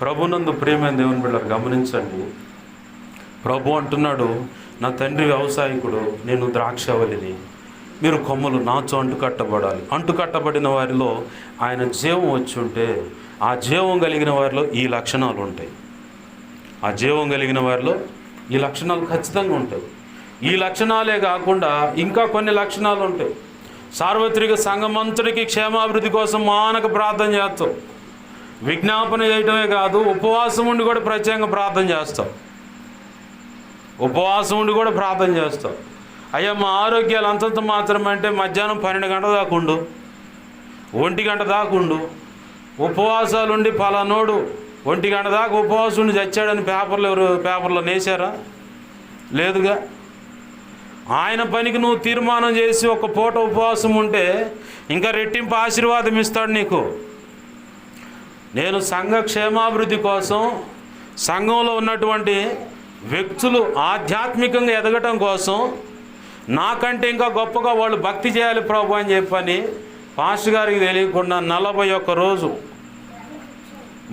ప్రభునందు ప్రియమైన దేవుని బిడ్డలు గమనించండి. ప్రభు అంటున్నాడు, నా తండ్రి వ్యవసాయకుడు, నేను ద్రాక్షవల్లిని, మీరు కొమ్మలు, నాతో అంటుకట్టబడాలి. అంటుకట్టబడిన వారిలో ఆయన జీవం వచ్చి ఉంటే, ఆ జీవం కలిగిన వారిలో ఈ లక్షణాలు ఉంటాయి. ఆ జీవం కలిగిన వారిలో ఈ లక్షణాలు ఖచ్చితంగా ఉంటాయి. ఈ లక్షణాలే కాకుండా ఇంకా కొన్ని లక్షణాలు ఉంటాయి. సార్వత్రిక సంఘమంతటికి క్షేమాభివృద్ధి కోసం మానక ప్రార్థన చేస్తాం. విజ్ఞాపన చేయటమే కాదు, ఉపవాసం ఉండి కూడా ప్రత్యేకంగా ప్రార్థన చేస్తాం. ఉపవాసం ఉండి కూడా ప్రార్థన చేస్తాం. అయ్యా మా ఆరోగ్యాలు అంతంత మాత్రం అంటే మధ్యాహ్నం 12 గంటల దాకా ఉండు, 1 గంట దాకా ఉండు. ఉపవాసాలుండి పలానోడు 1 గంట దాకా ఉపవాసం ఉండి చచ్చాడని పేపర్లో నేసారా? లేదుగా. ఆయన పనికి నువ్వు తీర్మానం చేసి ఒక పూట ఉపవాసం ఉంటే ఇంకా రెట్టింపు ఆశీర్వాదం ఇస్తాడు నీకు. నేను సంఘ క్షేమాభివృద్ధి కోసం, సంఘంలో ఉన్నటువంటి వ్యక్తులు ఆధ్యాత్మికంగా ఎదగటం కోసం, నాకంటే ఇంకా గొప్పగా వాళ్ళు భక్తి చేయాలి ప్రభు అని చెప్పని పాస్టర్ గారికి తెలియకుండా 41 రోజు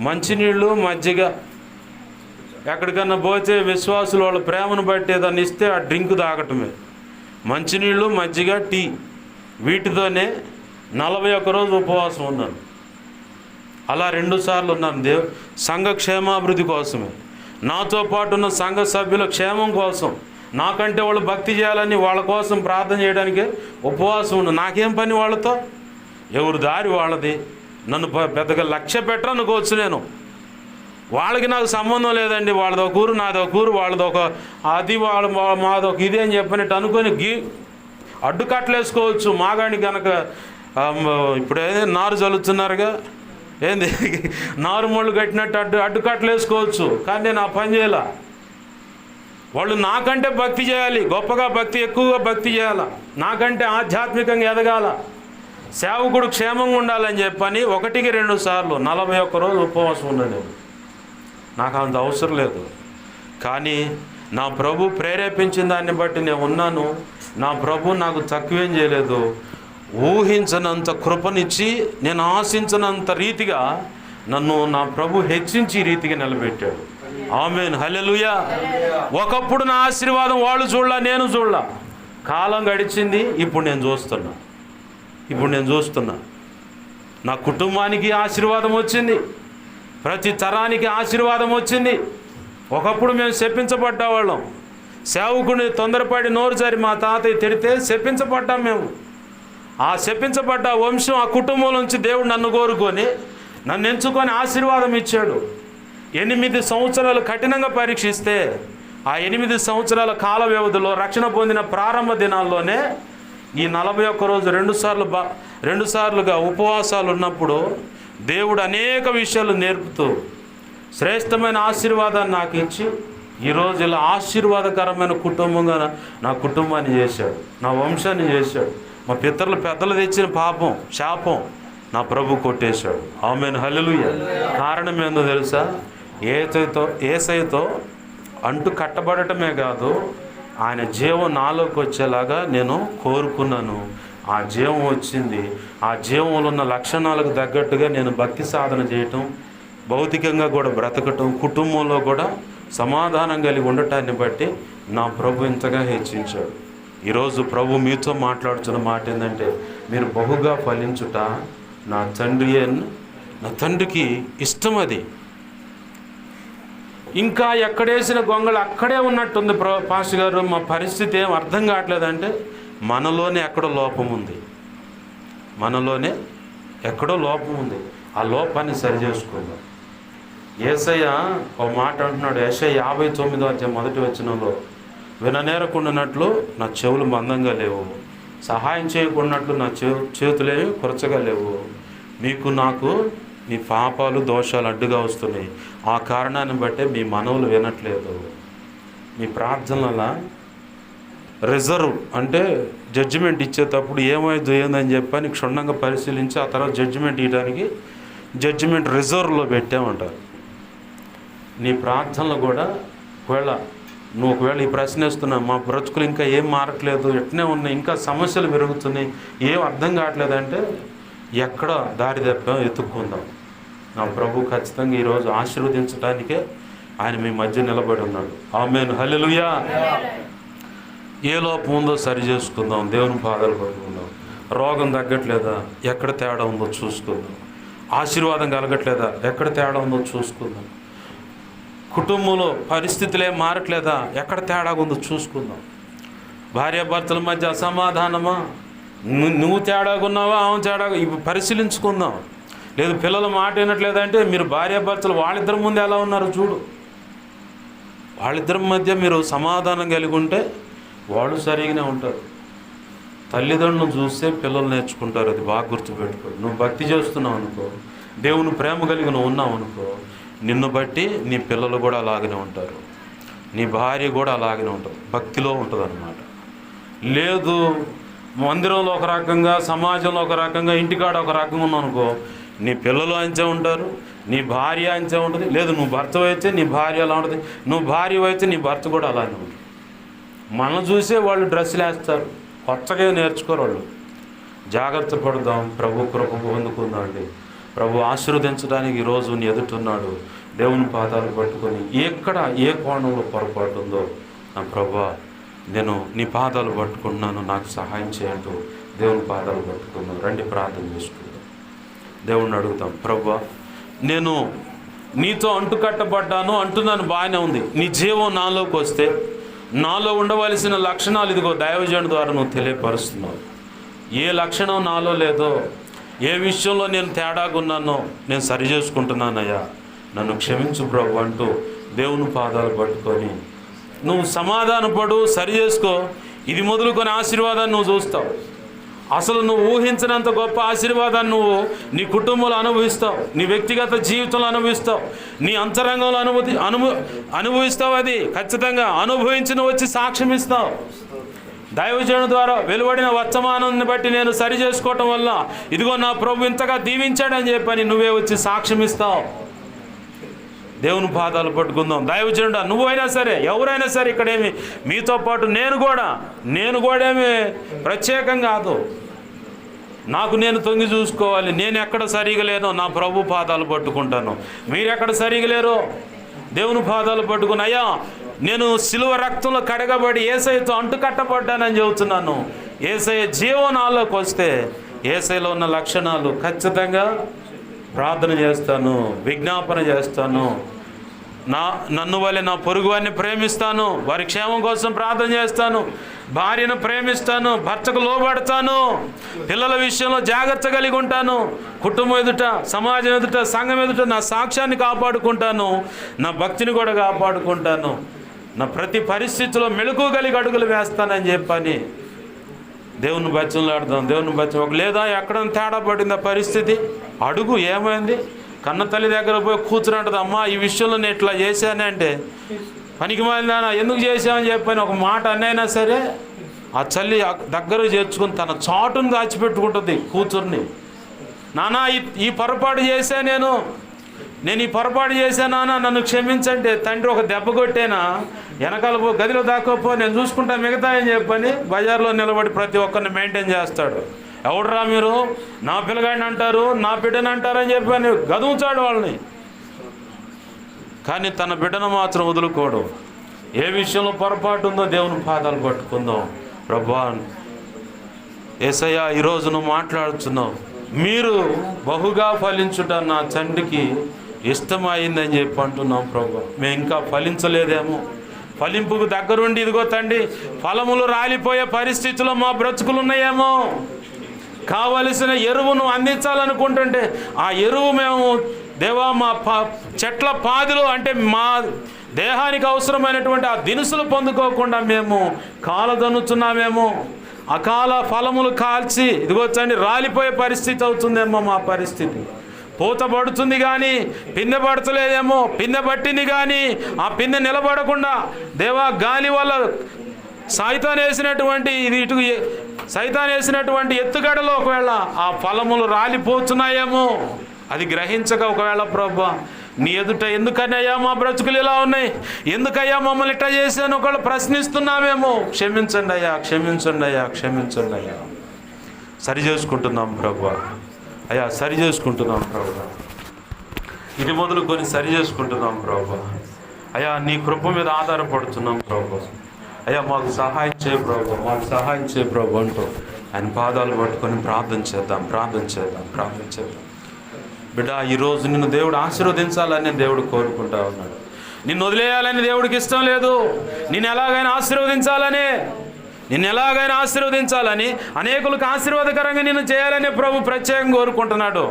మంచినీళ్ళు మజ్జిగ, ఎక్కడికన్నా పోతే విశ్వాసులు వాళ్ళ ప్రేమను బట్టి ఏదన్నా ఇస్తే ఆ డ్రింక్ తాగటమే. మంచినీళ్ళు మజ్జిగ టీ, వీటితోనే 41 రోజు ఉపవాసం ఉన్నాను. అలా 2 సార్లు ఉన్నాను సంఘ క్షేమాభివృద్ధి కోసమే, నాతో పాటు ఉన్న సంఘ సభ్యుల క్షేమం కోసం, నాకంటే వాళ్ళు భక్తి చేయాలని వాళ్ళ కోసం ప్రార్థన చేయడానికి ఉపవాసం ఉన్నాను. నాకేం పని వాళ్ళతో? ఎవరి దారి వాళ్ళది. నన్ను పెద్దగా లక్ష్య పెట్టనుకోవచ్చు నేను. వాళ్ళకి నాకు సంబంధం లేదండి. వాళ్ళదొక ఊరు, నాదొక ఊరు, వాళ్ళదొక అది, మాదొక ఇది అని చెప్పినట్టు అనుకొని అడ్డుకట్టలేసుకోవచ్చు. మాగాని కనుక ఇప్పుడు నారు చల్లుతున్నారుగా, ఏంది నారుమళ్ళు కట్టినట్టు అడ్డుకట్టలేసుకోవచ్చు. కానీ నేను ఆ పని చేయాల. వాళ్ళు నాకంటే భక్తి చేయాలి, గొప్పగా భక్తి, ఎక్కువగా భక్తి చేయాల, నాకంటే ఆధ్యాత్మికంగా ఎదగాల, సేవకుడు క్షేమంగా ఉండాలని చెప్పని 1-2 సార్లు 41 రోజు ఉపవాసం ఉన్నాను. నాకు అంత అవసరం లేదు. కానీ నా ప్రభు ప్రేరేపించిన దాన్ని బట్టి నేను ఉన్నాను. నా ప్రభు నాకు తక్కువేం చేయలేదు. ఊహించనంత కృపనిచ్చి, నేను ఆశించినంత రీతిగా నన్ను నా ప్రభు హెచ్చించి ఈ రీతిగా నిలబెట్టాడు. ఆమేన్, హల్లెలూయా. ఒకప్పుడు నా ఆశీర్వాదం వాళ్ళు చూడలా, నేను చూడలా. కాలం గడిచింది, ఇప్పుడు నేను చూస్తున్నా. నా కుటుంబానికి ఆశీర్వాదం వచ్చింది, ప్రతి తరానికి ఆశీర్వాదం వచ్చింది. ఒకప్పుడు మేము శపించబడ్డవాళ్ళం. సేవకుని తొందరపడి నోరు జారి మా తాతయ్య తిడితే శపించబడ్డాం మేము. ఆ శపించబడ్డ వంశం, ఆ కుటుంబం నుంచి దేవుడు నన్ను కోరుకొని, నన్ను ఎంచుకొని ఆశీర్వాదం ఇచ్చాడు. 8 సంవత్సరాలు కఠినంగా పరీక్షిస్తే, ఆ 8 సంవత్సరాల కాల వ్యవధిలో రక్షణ పొందిన ప్రారంభ దినాల్లోనే ఈ 41 రోజు 2 సార్లుగా ఉపవాసాలు ఉన్నప్పుడు దేవుడు అనేక విషయాలు నేర్పుతూ శ్రేష్టమైన ఆశీర్వాదాన్ని నాకు ఇచ్చి, ఈరోజు ఇలా ఆశీర్వాదకరమైన కుటుంబంగా నా కుటుంబాన్ని చేశాడు, నా వంశాన్ని చేశాడు. మా పితరులు పెద్దలు తెచ్చిన పాపం, శాపం నా ప్రభు కొట్టేశాడు. ఆమేన్, హల్లెలూయా. కారణం ఏందో తెలుసా? యేసయ్యతో అంటు కట్టబడటమే కాదు, ఆయన జీవం నాలోకి వచ్చేలాగా నేను కోరుకున్నాను. ఆ జీవం వచ్చింది. ఆ జీవంలో ఉన్న లక్షణాలకు తగ్గట్టుగా నేను భక్తి సాధన చేయటం, భౌతికంగా కూడా బ్రతకటం, కుటుంబంలో కూడా సమాధానం కలిగి ఉండటాన్ని బట్టి నా ప్రభు ఇంతగా హెచ్చించాడు. ఈరోజు ప్రభు మీతో మాట్లాడుతున్న మాట ఏంటంటే, మీరు బహుగా ఫలించుట నా తండ్రికి ఇష్టం. అది ఇంకా ఎక్కడేసిన గొంగళి అక్కడే ఉన్నట్టుంది. పాస్టర్ గారు, మా పరిస్థితి ఏం అర్థం కావట్లేదంటే, మనలోనే ఎక్కడో లోపం ఉంది. ఆ లోపాన్ని సరి చేసుకుందాం. యేసయ్య ఒక మాట అంటున్నాడు, యెషయా 59 మొదటి వచనంలో, విననేరకుండానట్లు నా చెవులు మందంగా లేవు, సహాయం చేయకుండానట్లు నా చేతులేవి కొరచగా లేవు, మీకు నాకు మీ పాపాలు దోషాలు అడ్డుగా వస్తున్నాయి. ఆ కారణాన్ని బట్టే మీ మనవులు వినట్లేదు. మీ ప్రార్థనల రిజర్వ్ అంటే జడ్జిమెంట్ ఇచ్చేటప్పుడు ఏందని చెప్పని క్షుణ్ణంగా పరిశీలించి ఆ తర్వాత జడ్జిమెంట్ ఇవ్వడానికి జడ్జిమెంట్ రిజర్వ్లో పెట్టామంటారు. నీ ప్రార్థనలు కూడా ఒకవేళ ఈ ప్రశ్న వేస్తున్నావు, మా బ్రతుకులు ఇంకా ఏం మారట్లేదు, ఎట్నే ఉన్నాయి, ఇంకా సమస్యలు పెరుగుతున్నాయి, ఏం అర్థం కావట్లేదంటే ఎక్కడ దారి తప్పాం ఎత్తుక్కుందాం. నా ప్రభు ఖచ్చితంగా ఈరోజు ఆశీర్వదించడానికే ఆయన మీ మధ్య నిలబడి ఉన్నాడు. ఆమేన్, హల్లెలూయా. ఏ లోపం ఉందో సరి చేసుకుందాం, దేవుని పాదాలు పట్టుకుందాం. రోగం తగ్గట్లేదా, ఎక్కడ తేడా ఉందో చూసుకుందాం. ఆశీర్వాదం కలగట్లేదా, ఎక్కడ తేడా ఉందో చూసుకుందాం. కుటుంబంలో పరిస్థితులు ఏం మారట్లేదా, ఎక్కడ తేడా ఉందో చూసుకుందాం. భార్యాభర్తల మధ్య అసమాధానమా, నువ్వు తేడాగా ఉన్నావా, ఆమె తేడాగా, ఇవి పరిశీలించుకుందాం. లేదు పిల్లల మాట వినట్లేదంటే, మీరు భార్యాభర్తలు వాళ్ళిద్దరి ముందు ఎలా ఉన్నారో చూడు. వాళ్ళిద్దరి మధ్య మీరు సమాధానం కలిగి ఉంటే వాళ్ళు సరిగానే ఉంటారు. తల్లిదండ్రులను చూస్తే పిల్లలు నేర్చుకుంటారు. అది బాగా గుర్తుపెట్టుకో. నువ్వు భక్తి చేస్తున్నావు అనుకో, దేవుని ప్రేమ కలిగి నువ్వు ఉన్నావు అనుకో, నిన్ను బట్టి నీ పిల్లలు కూడా అలాగనే ఉంటారు, నీ భార్య కూడా అలాగనే ఉంటుంది, భక్తిలో ఉంటుంది అన్నమాట. లేదు మందిరంలో ఒక రకంగా, సమాజంలో ఒక రకంగా, ఇంటికాడ ఒక రకంగా ఉన్నావు అనుకో, నీ పిల్లలు అంచే ఉంటారు, నీ భార్య అంచే ఉంటుంది. లేదు నువ్వు భర్త అయితే నీ భార్య అలా ఉంటుంది, నువ్వు భార్య అయితే నీ భర్త కూడా అలానే ఉంటుంది. మనం చూసే వాళ్ళు డ్రెస్సులు వేస్తారు, కొత్తగా నేర్చుకోరు వాళ్ళు. జాగ్రత్త పడదాం, ప్రభు కృప పొందుకుందాం అండి. ప్రభు ఆశీర్వదించడానికి ఈరోజు నీ ఎదుటున్నాడు. దేవుని పాదాలు పట్టుకొని ఎక్కడ ఏ కోణంలో పొరపాటు ఉందో నా ప్రభా నేను నీ పాదాలు పట్టుకుంటున్నాను, నాకు సహాయం చేయంటూ దేవుని పాదాలు పట్టుకున్నాను. రండి ప్రార్థన చేసుకుందాం. దేవుణ్ణి అడుగుతాం. ప్రభా నేను నీతో అంటుకట్టబడ్డాను అంటున్నాను, బాగానే ఉంది. నీ జీవం నాలోకి వస్తే నాలో ఉండవలసిన లక్షణాలు ఇదిగో దైవజనుడి ద్వారా నువ్వు తెలియపరుస్తున్నావు. ఏ లక్షణం నాలో లేదో, ఏ విషయంలో నేను తేడాగా ఉన్నానో నేను సరి చేసుకుంటున్నానయ్యా, నన్ను క్షమించు ప్రభు అంటూ దేవుని పాదాలు పట్టుకొని నువ్వు సమాధానపడు, సరి చేసుకో. ఇది మొదలుకొని ఆశీర్వాదాన్ని నువ్వు చూస్తావు. అసలు నువ్వు ఊహించినంత గొప్ప ఆశీర్వాదాన్ని నువ్వు నీ కుటుంబంలో అనుభవిస్తావు, నీ వ్యక్తిగత జీవితంలో అనుభవిస్తావు, నీ అంతరంగంలో అనుభవిస్తావు. అది ఖచ్చితంగా అనుభవించి నువ్వు వచ్చి సాక్ష్యం ఇస్తావు. దైవజనుడి ద్వారా వెలువడిన వర్తమానాన్ని బట్టి నేను సరి చేసుకోవటం వల్ల ఇదిగో నా ప్రభు ఇంతగా దీవించాడని చెప్పని నువ్వే వచ్చి సాక్ష్యం ఇస్తావు. దేవుని పాదాలు పట్టుకుందాం. దైవజనుడా నువ్వైనా సరే, ఎవరైనా సరే, ఇక్కడేమి మీతో పాటు నేను కూడా ఏమి ప్రత్యేకం కాదు. నాకు నేను తొంగి చూసుకోవాలి. నేను ఎక్కడ సరిగా లేనో నా ప్రభు పాదాలు పట్టుకుంటాను. మీరెక్కడ సరిగా లేరో దేవుని పాదాలు పట్టుకుని, అయ్యా నేను సిలువ రక్తంలో కడగబడి యేసయ్యతో అంటుకట్టబడ్డానని చెబుతున్నాను. యేసయ్య జీవనాల్లోకి వస్తే యేసయ్యలో ఉన్న లక్షణాలు ఖచ్చితంగా ప్రార్థన చేస్తాను, విజ్ఞాపన చేస్తాను. నన్ను వల్లే నా పొరుగు వారిని ప్రేమిస్తాను, వారి క్షేమం కోసం ప్రార్థన చేస్తాను, భార్యను ప్రేమిస్తాను, భర్తకు లోబడతాను, పిల్లల విషయంలో జాగ్రత్త కలిగి ఉంటాను, కుటుంబం ఎదుట, సమాజం ఎదుట, సంఘం ఎదుట నా సాక్ష్యాన్ని కాపాడుకుంటాను, నా భక్తిని కూడా కాపాడుకుంటాను, నా ప్రతి పరిస్థితిలో మెళుకు కలిగి అడుగులు వేస్తానని చెప్పని దేవుని బచ్చలాడదాం. దేవుని బచ్చ లేదా ఎక్కడ తేడా పడింది ఆ పరిస్థితి, అడుగు ఏమైంది. కన్న తల్లి దగ్గర పోయి కూర్చున్నట్టు, అమ్మా ఈ విషయంలో నేను ఇట్లా చేశానే అంటే, పనికి మాలినా ఎందుకు చేశామని చెప్పని ఒక మాట అన్నైనా సరే ఆ తల్లి దగ్గర చేర్చుకుని తన చాటును దాచిపెట్టుకుంటుంది కూతుర్ని. నానా ఈ పొరపాటు చేశా, నేను ఈ పొరపాటు చేశానా, నన్ను క్షమించంటే తండ్రి ఒక దెబ్బ కొట్టేనా, వెనకాల గదిలో దాక్కోపో నేను చూసుకుంటా మిగతా అని చెప్పని బజార్లో నిలబడి ప్రతి ఒక్కరిని మెయింటైన్ చేస్తాడు. ఎవడరా మీరు, నా పిల్లగాడిని అంటారు, నా బిడ్డని అంటారని చెప్పని గదువుతాడు వాళ్ళని. కానీ తన బిడ్డను మాత్రం వదులుకోడు. ఏ విషయంలో పొరపాటు ఉందో దేవుని పాదాలు పట్టుకుందాం. ప్రభువా యేసయ్యా ఈరోజు నువ్వు మాట్లాడుతున్నావు, మీరు బహుగా ఫలించుట నా తండ్రికి ఇష్టమైందని చెప్పి అంటున్నాం. ప్రభు మేము ఇంకా ఫలించలేదేమో, ఫలింపుకు దగ్గరుండి ఇదిగో తండ్రి ఫలములు రాలిపోయే పరిస్థితుల్లో మా బ్రతుకులు ఉన్నాయేమో, కావలసిన ఎరువును అందించాలనుకుంటుంటే ఆ ఎరువు మేము దేవా మా చెట్ల పాదిలో అంటే మా దేహానికి అవసరమైనటువంటి ఆ దినుసులు పొందుకోకుండా మేము కాలదన్నుతున్నామేమో, అకాల ఫలములు కాల్చి ఇదిగో తండ్రి రాలిపోయే పరిస్థితి అవుతుందేమో మా పరిస్థితి. పూత పడుతుంది కానీ పిందె పడతలేదేమో, పిందె పట్టింది కానీ ఆ పిందె నిలబడకుండా దేవా గాలి వల్ల సైతాన్ వేసినటువంటి ఎత్తుగడలో ఒకవేళ ఆ ఫలములు రాలిపోతున్నాయేమో, అది గ్రహించక ఒకవేళ ప్రభు నీ ఎదుట ఎందుకనయ్యా మా బ్రతుకులు ఇలా ఉన్నాయి, ఎందుకయ్యా మమ్మల్ని ఇట్లా చేశాను ఒకవేళ ప్రశ్నిస్తున్నామేమో, క్షమించండి అయ్యా, క్షమించండి అయ్యా, క్షమించండి అయ్యా. సరి చేసుకుంటున్నాం ప్రభు, అయ్యా సరి చేసుకుంటున్నాం ప్రభు, ఇది మొదలుకొని సరి చేసుకుంటున్నాం ప్రభు. అయ్యా నీ కృప మీద ఆధారపడుతున్నాం ప్రభు. అయ్యా మాకు సహాయం చేయ ప్రభు, మాకు సహాయం చేయ ప్రభు అంటూ ఆయన పాదాలు పట్టుకొని ప్రార్థన చేద్దాం. బిడ్డ ఈరోజు నిన్ను దేవుడు ఆశీర్వదించాలని దేవుడు కోరుకుంటా ఉన్నాడు. నిన్ను వదిలేయాలని దేవుడికి ఇష్టం లేదు. నిన్ను ఎలాగైనా ఆశీర్వదించాలని అనేకులకు ఆశీర్వాదకరంగా నిన్ను చేయాలని ప్రభు ప్రత్యేకంగా కోరుకుంటున్నాడు.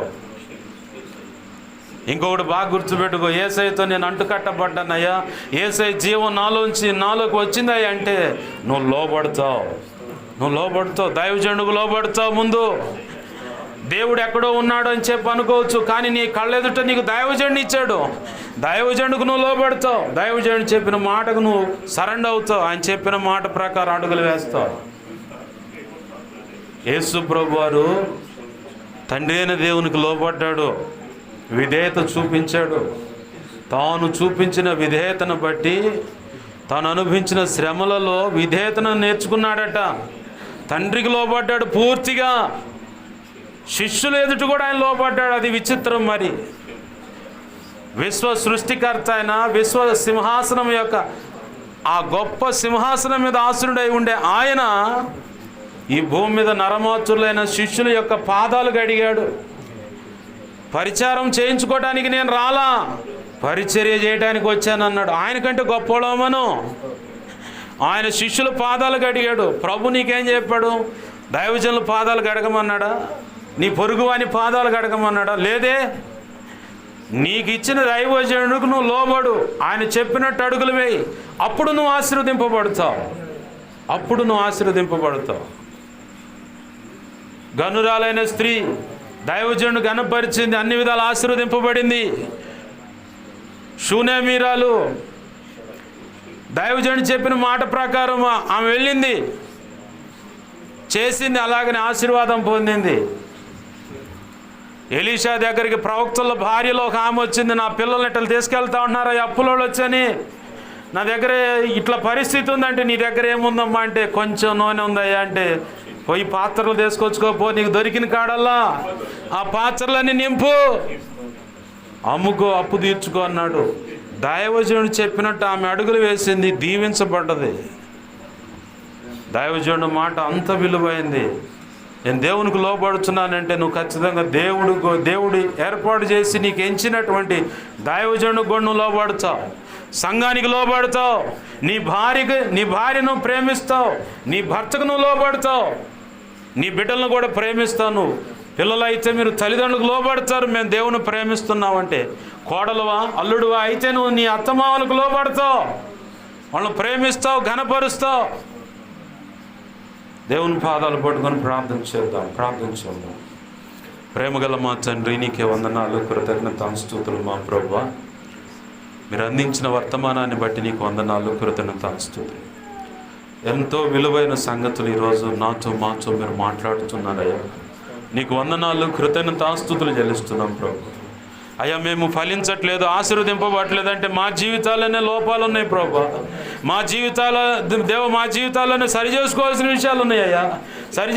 ఇంకొకటి బాగా గుర్తుపెట్టుకో, యేసయ్యతో నేను అంటుకట్టబడ్డానయ్యా, యేసయ్య జీవం నాలోకి వచ్చిందయ్యా అంటే నువ్వు లోబడతావు, దైవజనుడికి లోబడతావు. ముందు దేవుడు ఎక్కడో ఉన్నాడు అని చెప్పి అనుకోవచ్చు, కానీ నీ కళ్ళెదుట నీకు దైవజనుడిని ఇచ్చాడు. దైవజనుడికి నువ్వు లోబడతావు, దైవజనుడు చెప్పిన మాటకు నువ్వు సరెండర్ అవుతావు, ఆయన చెప్పిన మాట ప్రకారం అడుగులు వేస్తావు. యేసు ప్రభు వారు తండ్రి అయిన దేవునికి లోబడ్డాడు, విధేయత చూపించాడు. తాను చూపించిన విధేయతను బట్టి తాను అనుభవించిన శ్రమలలో విధేయతను నేర్చుకున్నాడట. తండ్రికి లోబడ్డాడు పూర్తిగా. శిష్యులు ఎదుట కూడా ఆయన లోపడ్డాడు. అది విచిత్రం. మరి విశ్వ సృష్టికర్త అయిన విశ్వ సింహాసనం యొక్క ఆ గొప్ప సింహాసనం మీద ఆసీనుడై ఉండే ఆయన ఈ భూమి మీద నరమోత్సులైన శిష్యుల యొక్క పాదాలు కడిగాడు. పరిచారం చేయించుకోవడానికి నేను రాలా, పరిచర్య చేయడానికి వచ్చానన్నాడు. ఆయనకంటే గొప్పవాడమను. ఆయన శిష్యుల పాదాలు కడిగాడు. ప్రభు నీకేం చెప్పాడు? దైవజనుల పాదాలు కడగమన్నాడా? నీ పొరుగువాని పాదాలు కడగమన్నాడా? లేదే. నీకు ఇచ్చిన దైవజనుడికి నువ్వు లోబడు, ఆయన చెప్పినట్టు అడుగులు వేయి, అప్పుడు నువ్వు ఆశీర్వదింపబడతావు. అప్పుడు నువ్వు ఆశీర్వదింపబడతావు. గనురాలైన స్త్రీ దైవజనుడు గనపరిచింది, అన్ని విధాలు ఆశీర్వదింపబడింది. షూనేమీరాలు దైవజనుడు చెప్పిన మాట ప్రకారం ఆమె వెళ్ళింది, చేసింది, అలాగనే ఆశీర్వాదం పొందింది. ఎలీషా దగ్గరికి ప్రవక్తల భార్యలో ఒక ఆమె వచ్చింది, నా పిల్లల్ని ఇట్లా తీసుకెళ్తా ఉంటున్నారా అప్పులోళ్ళు వచ్చని, నా దగ్గర ఇట్లా పరిస్థితి ఉందంటే, నీ దగ్గర ఏముందమ్మా అంటే, కొంచెం నూనె ఉందయ్యా అంటే, పోయి పాత్రలు తీసుకొచ్చుకోపో, నీకు దొరికిన కాడల్లా ఆ పాత్రలన్నీ నింపు, అమ్ముకో, అప్పు తీర్చుకో అన్నాడు. దైవజనుడు చెప్పినట్టు ఆమె అడుగులు వేసింది, దీవించబడ్డది. దైవజనుడు మాట అంత విలువైంది. నేను దేవునికి లోబడుతున్నానంటే నువ్వు ఖచ్చితంగా దేవుడు ఏర్పాటు చేసి నీకు ఎంచినటువంటి దైవజనుడు కూడా నువ్వు లోబడతావు, సంఘానికి లోబడతావు, నీ భార్యను ప్రేమిస్తావు, నీ భర్తకు నువ్వు లోబడతావు, నీ బిడ్డలను కూడా ప్రేమిస్తావు. నువ్వు పిల్లలు అయితే మీరు తల్లిదండ్రులకు లోబడతారు, మేము దేవుని ప్రేమిస్తున్నామంటే. కోడలువా అల్లుడువా అయితే నువ్వు నీ అత్తమామలకు లోబడతావు, వాళ్ళని ప్రేమిస్తావు, ఘనపరుస్తావు. దేవుని పాదాలు పట్టుకొని ప్రార్థన చేద్దాం. ప్రేమగల మా తండ్రి, నీకే వందనాలు, కృతజ్ఞతాస్తుతులు. మా ప్రభువా, మీరు అందించిన వర్తమానాన్ని బట్టి నీకు వందనాలు, కృతజ్ఞతాస్తుతులు. ఎంతో విలువైన సంగతులు ఈరోజు నాతో మాతో మీరు మాట్లాడుతున్నారయ్యా. నీకు వందనాలు, కృతజ్ఞతాస్తుతులు చెల్లిస్తున్నాం ప్రభు. అయ్యా, మేము ఫలించట్లేదు, ఆశీర్వదింపబడలేదంటే మా జీవితాల్లోనే లోపాలు ఉన్నాయి ప్రభు. మా జీవితాల్లోనే సరి చేసుకోవాల్సిన విషయాలు ఉన్నాయి అయ్యా. సరి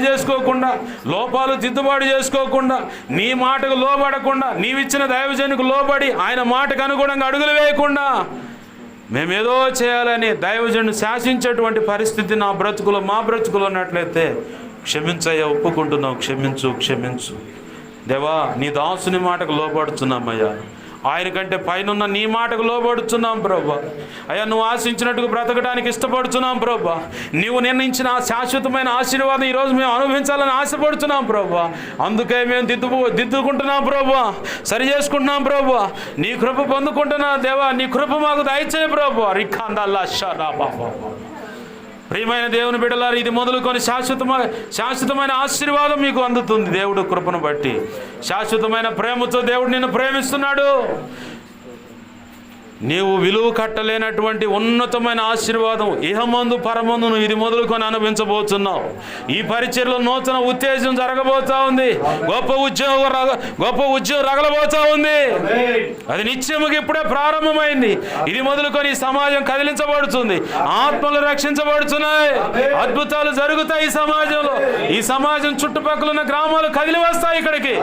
చేసుకోకుండా, లోపాలు దిద్దుబాటు చేసుకోకుండా, నీ మాటకు లోబడకుండా, నీవిచ్చిన దైవజనుకు లోబడి ఆయన మాటకు అనుగుణంగా అడుగులు వేయకుండా మేమేదో చేయాలని దైవజనుడు శాసించేటువంటి పరిస్థితి మా బ్రతుకులో ఉన్నట్లయితే క్షమించయ్యా, ఒప్పుకుంటున్నావు. క్షమించు దేవా. నీ దాసుని మాటకు లోబడుతున్నామయ్యా. ఆయన కంటే పైన నీ మాటకు లోబడుతున్నాం ప్రభా. అయ్యా, నువ్వు ఆశించినట్టుగా బ్రతకడానికి ఇష్టపడుతున్నాం ప్రభా. నీవు నిర్ణయించిన శాశ్వతమైన ఆశీర్వాదం ఈరోజు మేము అనుభవించాలని ఆశపడుతున్నాం ప్రభా. అందుకే మేము దిద్దుకుంటున్నాం ప్రభా, సరి చేసుకుంటున్నాం ప్రభా. నీ కృప పొందుకుంటున్నా దేవా. నీ కృప మాకు దయచేయి ప్రభా. రిఖాందల్లా షరా బాబా. ప్రియమైన దేవుని బిడ్డలారా, ఇది మొదలుకొని శాశ్వతమైన ఆశీర్వాదం మీకు అందుతుంది దేవుడు కృపను బట్టి. శాశ్వతమైన ప్రేమతో దేవుడు నిన్ను ప్రేమిస్తున్నాడు. నీవు విలువ కట్టలేనటువంటి ఉన్నతమైన ఆశీర్వాదం ఇహమందు పరమందు నువ్వు ఇది మొదలుకొని అనుభవించబోతున్నావు. ఈ పరిచర్లో నూతన ఉత్తేజం జరగబోతా ఉంది. గొప్ప ఉద్యోగం రగలబోతా ఉంది. అది నిత్యముగా ఇప్పుడే ప్రారంభమైంది. ఇది మొదలుకొని ఈ సమాజం కదిలించబడుతుంది, ఆత్మలు రక్షించబడుతున్నాయి, అద్భుతాలు జరుగుతాయి ఈ సమాజంలో. ఈ సమాజం చుట్టుపక్కల ఉన్న గ్రామాలు కదిలి వస్తాయి ఇక్కడికి.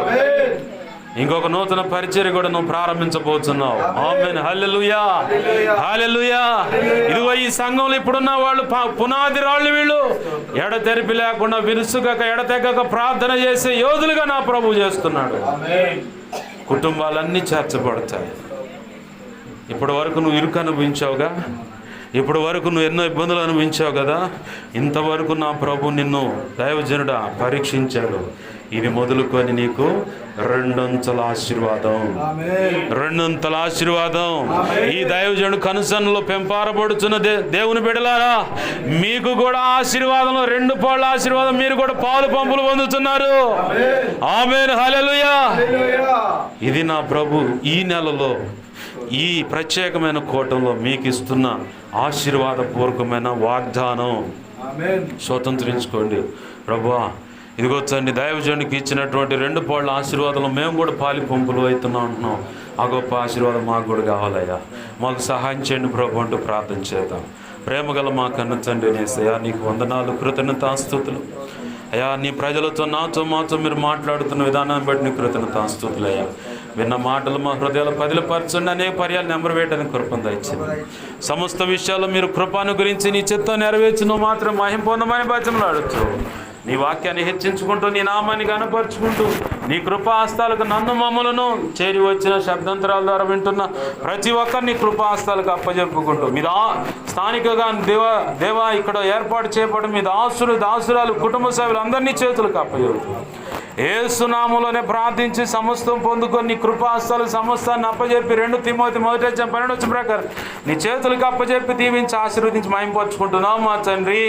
ఇంకొక నూతన పరిచర్య కూడా నువ్వు ప్రారంభించబోతున్నావు. ఆమేన్. హల్లెలూయా, హల్లెలూయా. ఇదిగో ఈ సంఘంలో ఇప్పుడున్న వాళ్ళు పునాది రాళ్ళు, వీళ్ళు ఎడతెరిపి లేకుండా విరుసుగక ఎడతెగక ప్రార్థన చేసే యోధులుగా నా ప్రభు చేస్తున్నాడు. కుటుంబాలన్నీ చేర్చబడతాయి. ఇప్పటి వరకు నువ్వు ఇరుకు అనుభవించావుగా, ఇప్పటి వరకు నువ్వు ఎన్నో ఇబ్బందులు అనుభవించావు కదా. ఇంతవరకు నా ప్రభు నిన్ను దైవజనుడా పరీక్షించాడు. ఇది మొదలుకొని నీకు రెండంతల ఆశీర్వాదం. ఈ దైవజనుడు కనుసన్నలో పెంపారబడుతున్న దేవుని బిడ్డలారా, మీకు కూడా ఆశీర్వాదంలో 2 పాళ్ళ ఆశీర్వాదం, మీరు కూడా పాలు పంపులు పొందుతున్నారు. ఆమేన్. హల్లెలూయా. ఇది నా ప్రభు ఈ నెలలో ఈ ప్రత్యేకమైన కూటంలో మీకు ఇస్తున్న ఆశీర్వాదపూర్వకమైన వాగ్దానం. స్వతంత్రించుకోండి. ప్రభువా, ఇదిగో తండ్రి, దైవజనుడికి ఇచ్చినటువంటి 2 పాళ్ళ ఆశీర్వాదంలో మేము కూడా పాలి పంపులు అవుతున్నాం అంటున్నాం. ఆ గొప్ప ఆశీర్వాదం మాకు కూడా కావాలయ్యా. మాకు సహాయం చేయండి ప్రభు అంటూ ప్రార్థన చేద్దాం. ప్రేమగల మా కన్న తండ్రి యేసయ్యా, నీకు వందనాలు, కృతజ్ఞతాస్తుతులు. అయ్యా నీ ప్రజలతో నాతో మాతో మీరు మాట్లాడుతున్న విధానాన్ని బట్టి నీ కృతజ్ఞతాస్తుతులయ్యా. విన్న మాటలు మా హృదయాలు పదిలపరచండి. అనేక పర్యాలు నెంబర్ వేయడానికి కృపను దయచేయండి. సమస్త విషయాల్లో మీరు కృపను గురించి నీ చిత్తం నెరవేర్చి నువ్వు మాత్రం మహిమ పొందమని బతిమలాడుతూ నీ వాక్యాన్ని హెచ్చించుకుంటూ నీ నామాన్ని కనపరుచుకుంటూ నీ కృపాహస్తాలకు నన్ను మమ్మలను చేరి వచ్చిన శబ్దాంతరాల ద్వారా వింటున్న ప్రతి ఒక్కరిని కృపాహస్తాలకు అప్పజెప్పుకుంటూ మీ స్థానికగా దేవా ఇక్కడ ఏర్పాటు చేయబడి మీ దాసురాలు కుటుంబ సభ్యులు అందరినీ చేతులకు అప్పజెప్పు. యేసు నామములోనే ప్రార్థించి సమస్తం పొందుకొని నీ కృపాహస్తాలు సమస్తాన్ని అప్పజెప్పి 2 తిమోతి 1:12 ప్రకారం నీ చేతులకు అప్పజెప్పి దీవించి ఆశీర్వదించి మహింపరుచుకుంటున్నాం మా తండ్రి.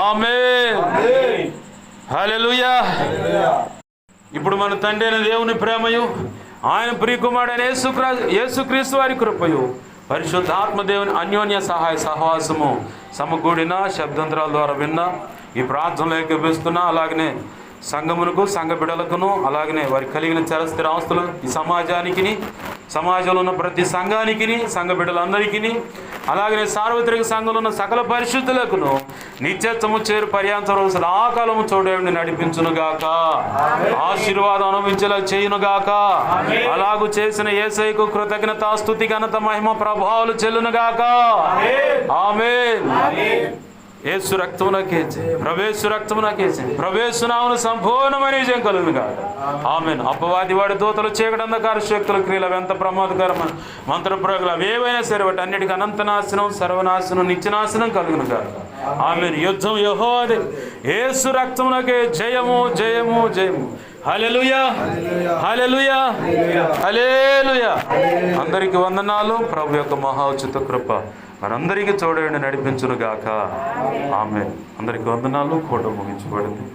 ఆమేన్. హల్లెలూయా. ఇప్పుడు మన తండ్రి అయిన దేవుని ప్రేమయు ఆయన ప్రియకుమారుడైన యేసుక్రీస్తు వారి కృపయు పరిశుద్ధాత్మ దేవుని అన్యోన్య సహాయ సహవాసము సమకూడిన శబ్దాంతరాల ద్వారా విన్న ఈ ప్రార్థనలు ఏకీభవిస్తున్నా. అలాగనే సంఘమునకు సంఘ బిడ్డలకును అలాగనే వారికి కలిగిన చరస్థిర ఆస్తులు ఈ సమాజంలో ఉన్న ప్రతి సంఘానికి సంఘ బిడ్డలందరికీ అలాగనే సార్వత్రిక సంఘంలో ఉన్న సకల పరిశుద్ధులకును నిత్యత్వము చేరు పర్యాంత రోజులు ఆ కాలము చూడేవాడిని నడిపించునుగాక. ఆశీర్వాదం అనుభవించేలా చేయునుగాక. అలాగూ చేసిన యేసయ్యకు కృతజ్ఞతాస్తుతి ఘనత మహిమ ప్రభావాలు చెల్లునుగాక. ఆమేన్. యేసు రక్తమునకేసి ప్రవేశు రక్తమునకేసి ప్రవేశునామును సంపూర్ణమైన విజయం కలుగునుగా. ఆమేన్. అపవాది వాడి దూతలు చీకటి అంధకార శక్తుల క్రియలు అవి ఎంత ప్రమాదకరమైన మంత్రప్రయోగాలు అవేవైనా సరే వాటి అన్నిటికీ అనంత నాశనం సర్వనాశనం నిత్యనాశనం కలుగునుగా. ఆమేన్. యుద్ధం యెహోవాదే. యేసు రక్తమునకే జయము జయము జయము. హల్లెలూయా హల్లెలూయా హల్లెలూయా. అందరికీ వందనాలు. ప్రభు యొక్క మహోచిత కృప మనందరికీ చూడండి నడిపించునుగాక. ఆమేన్. అందరికీ వందనాలు. కూట ముగించబడింది.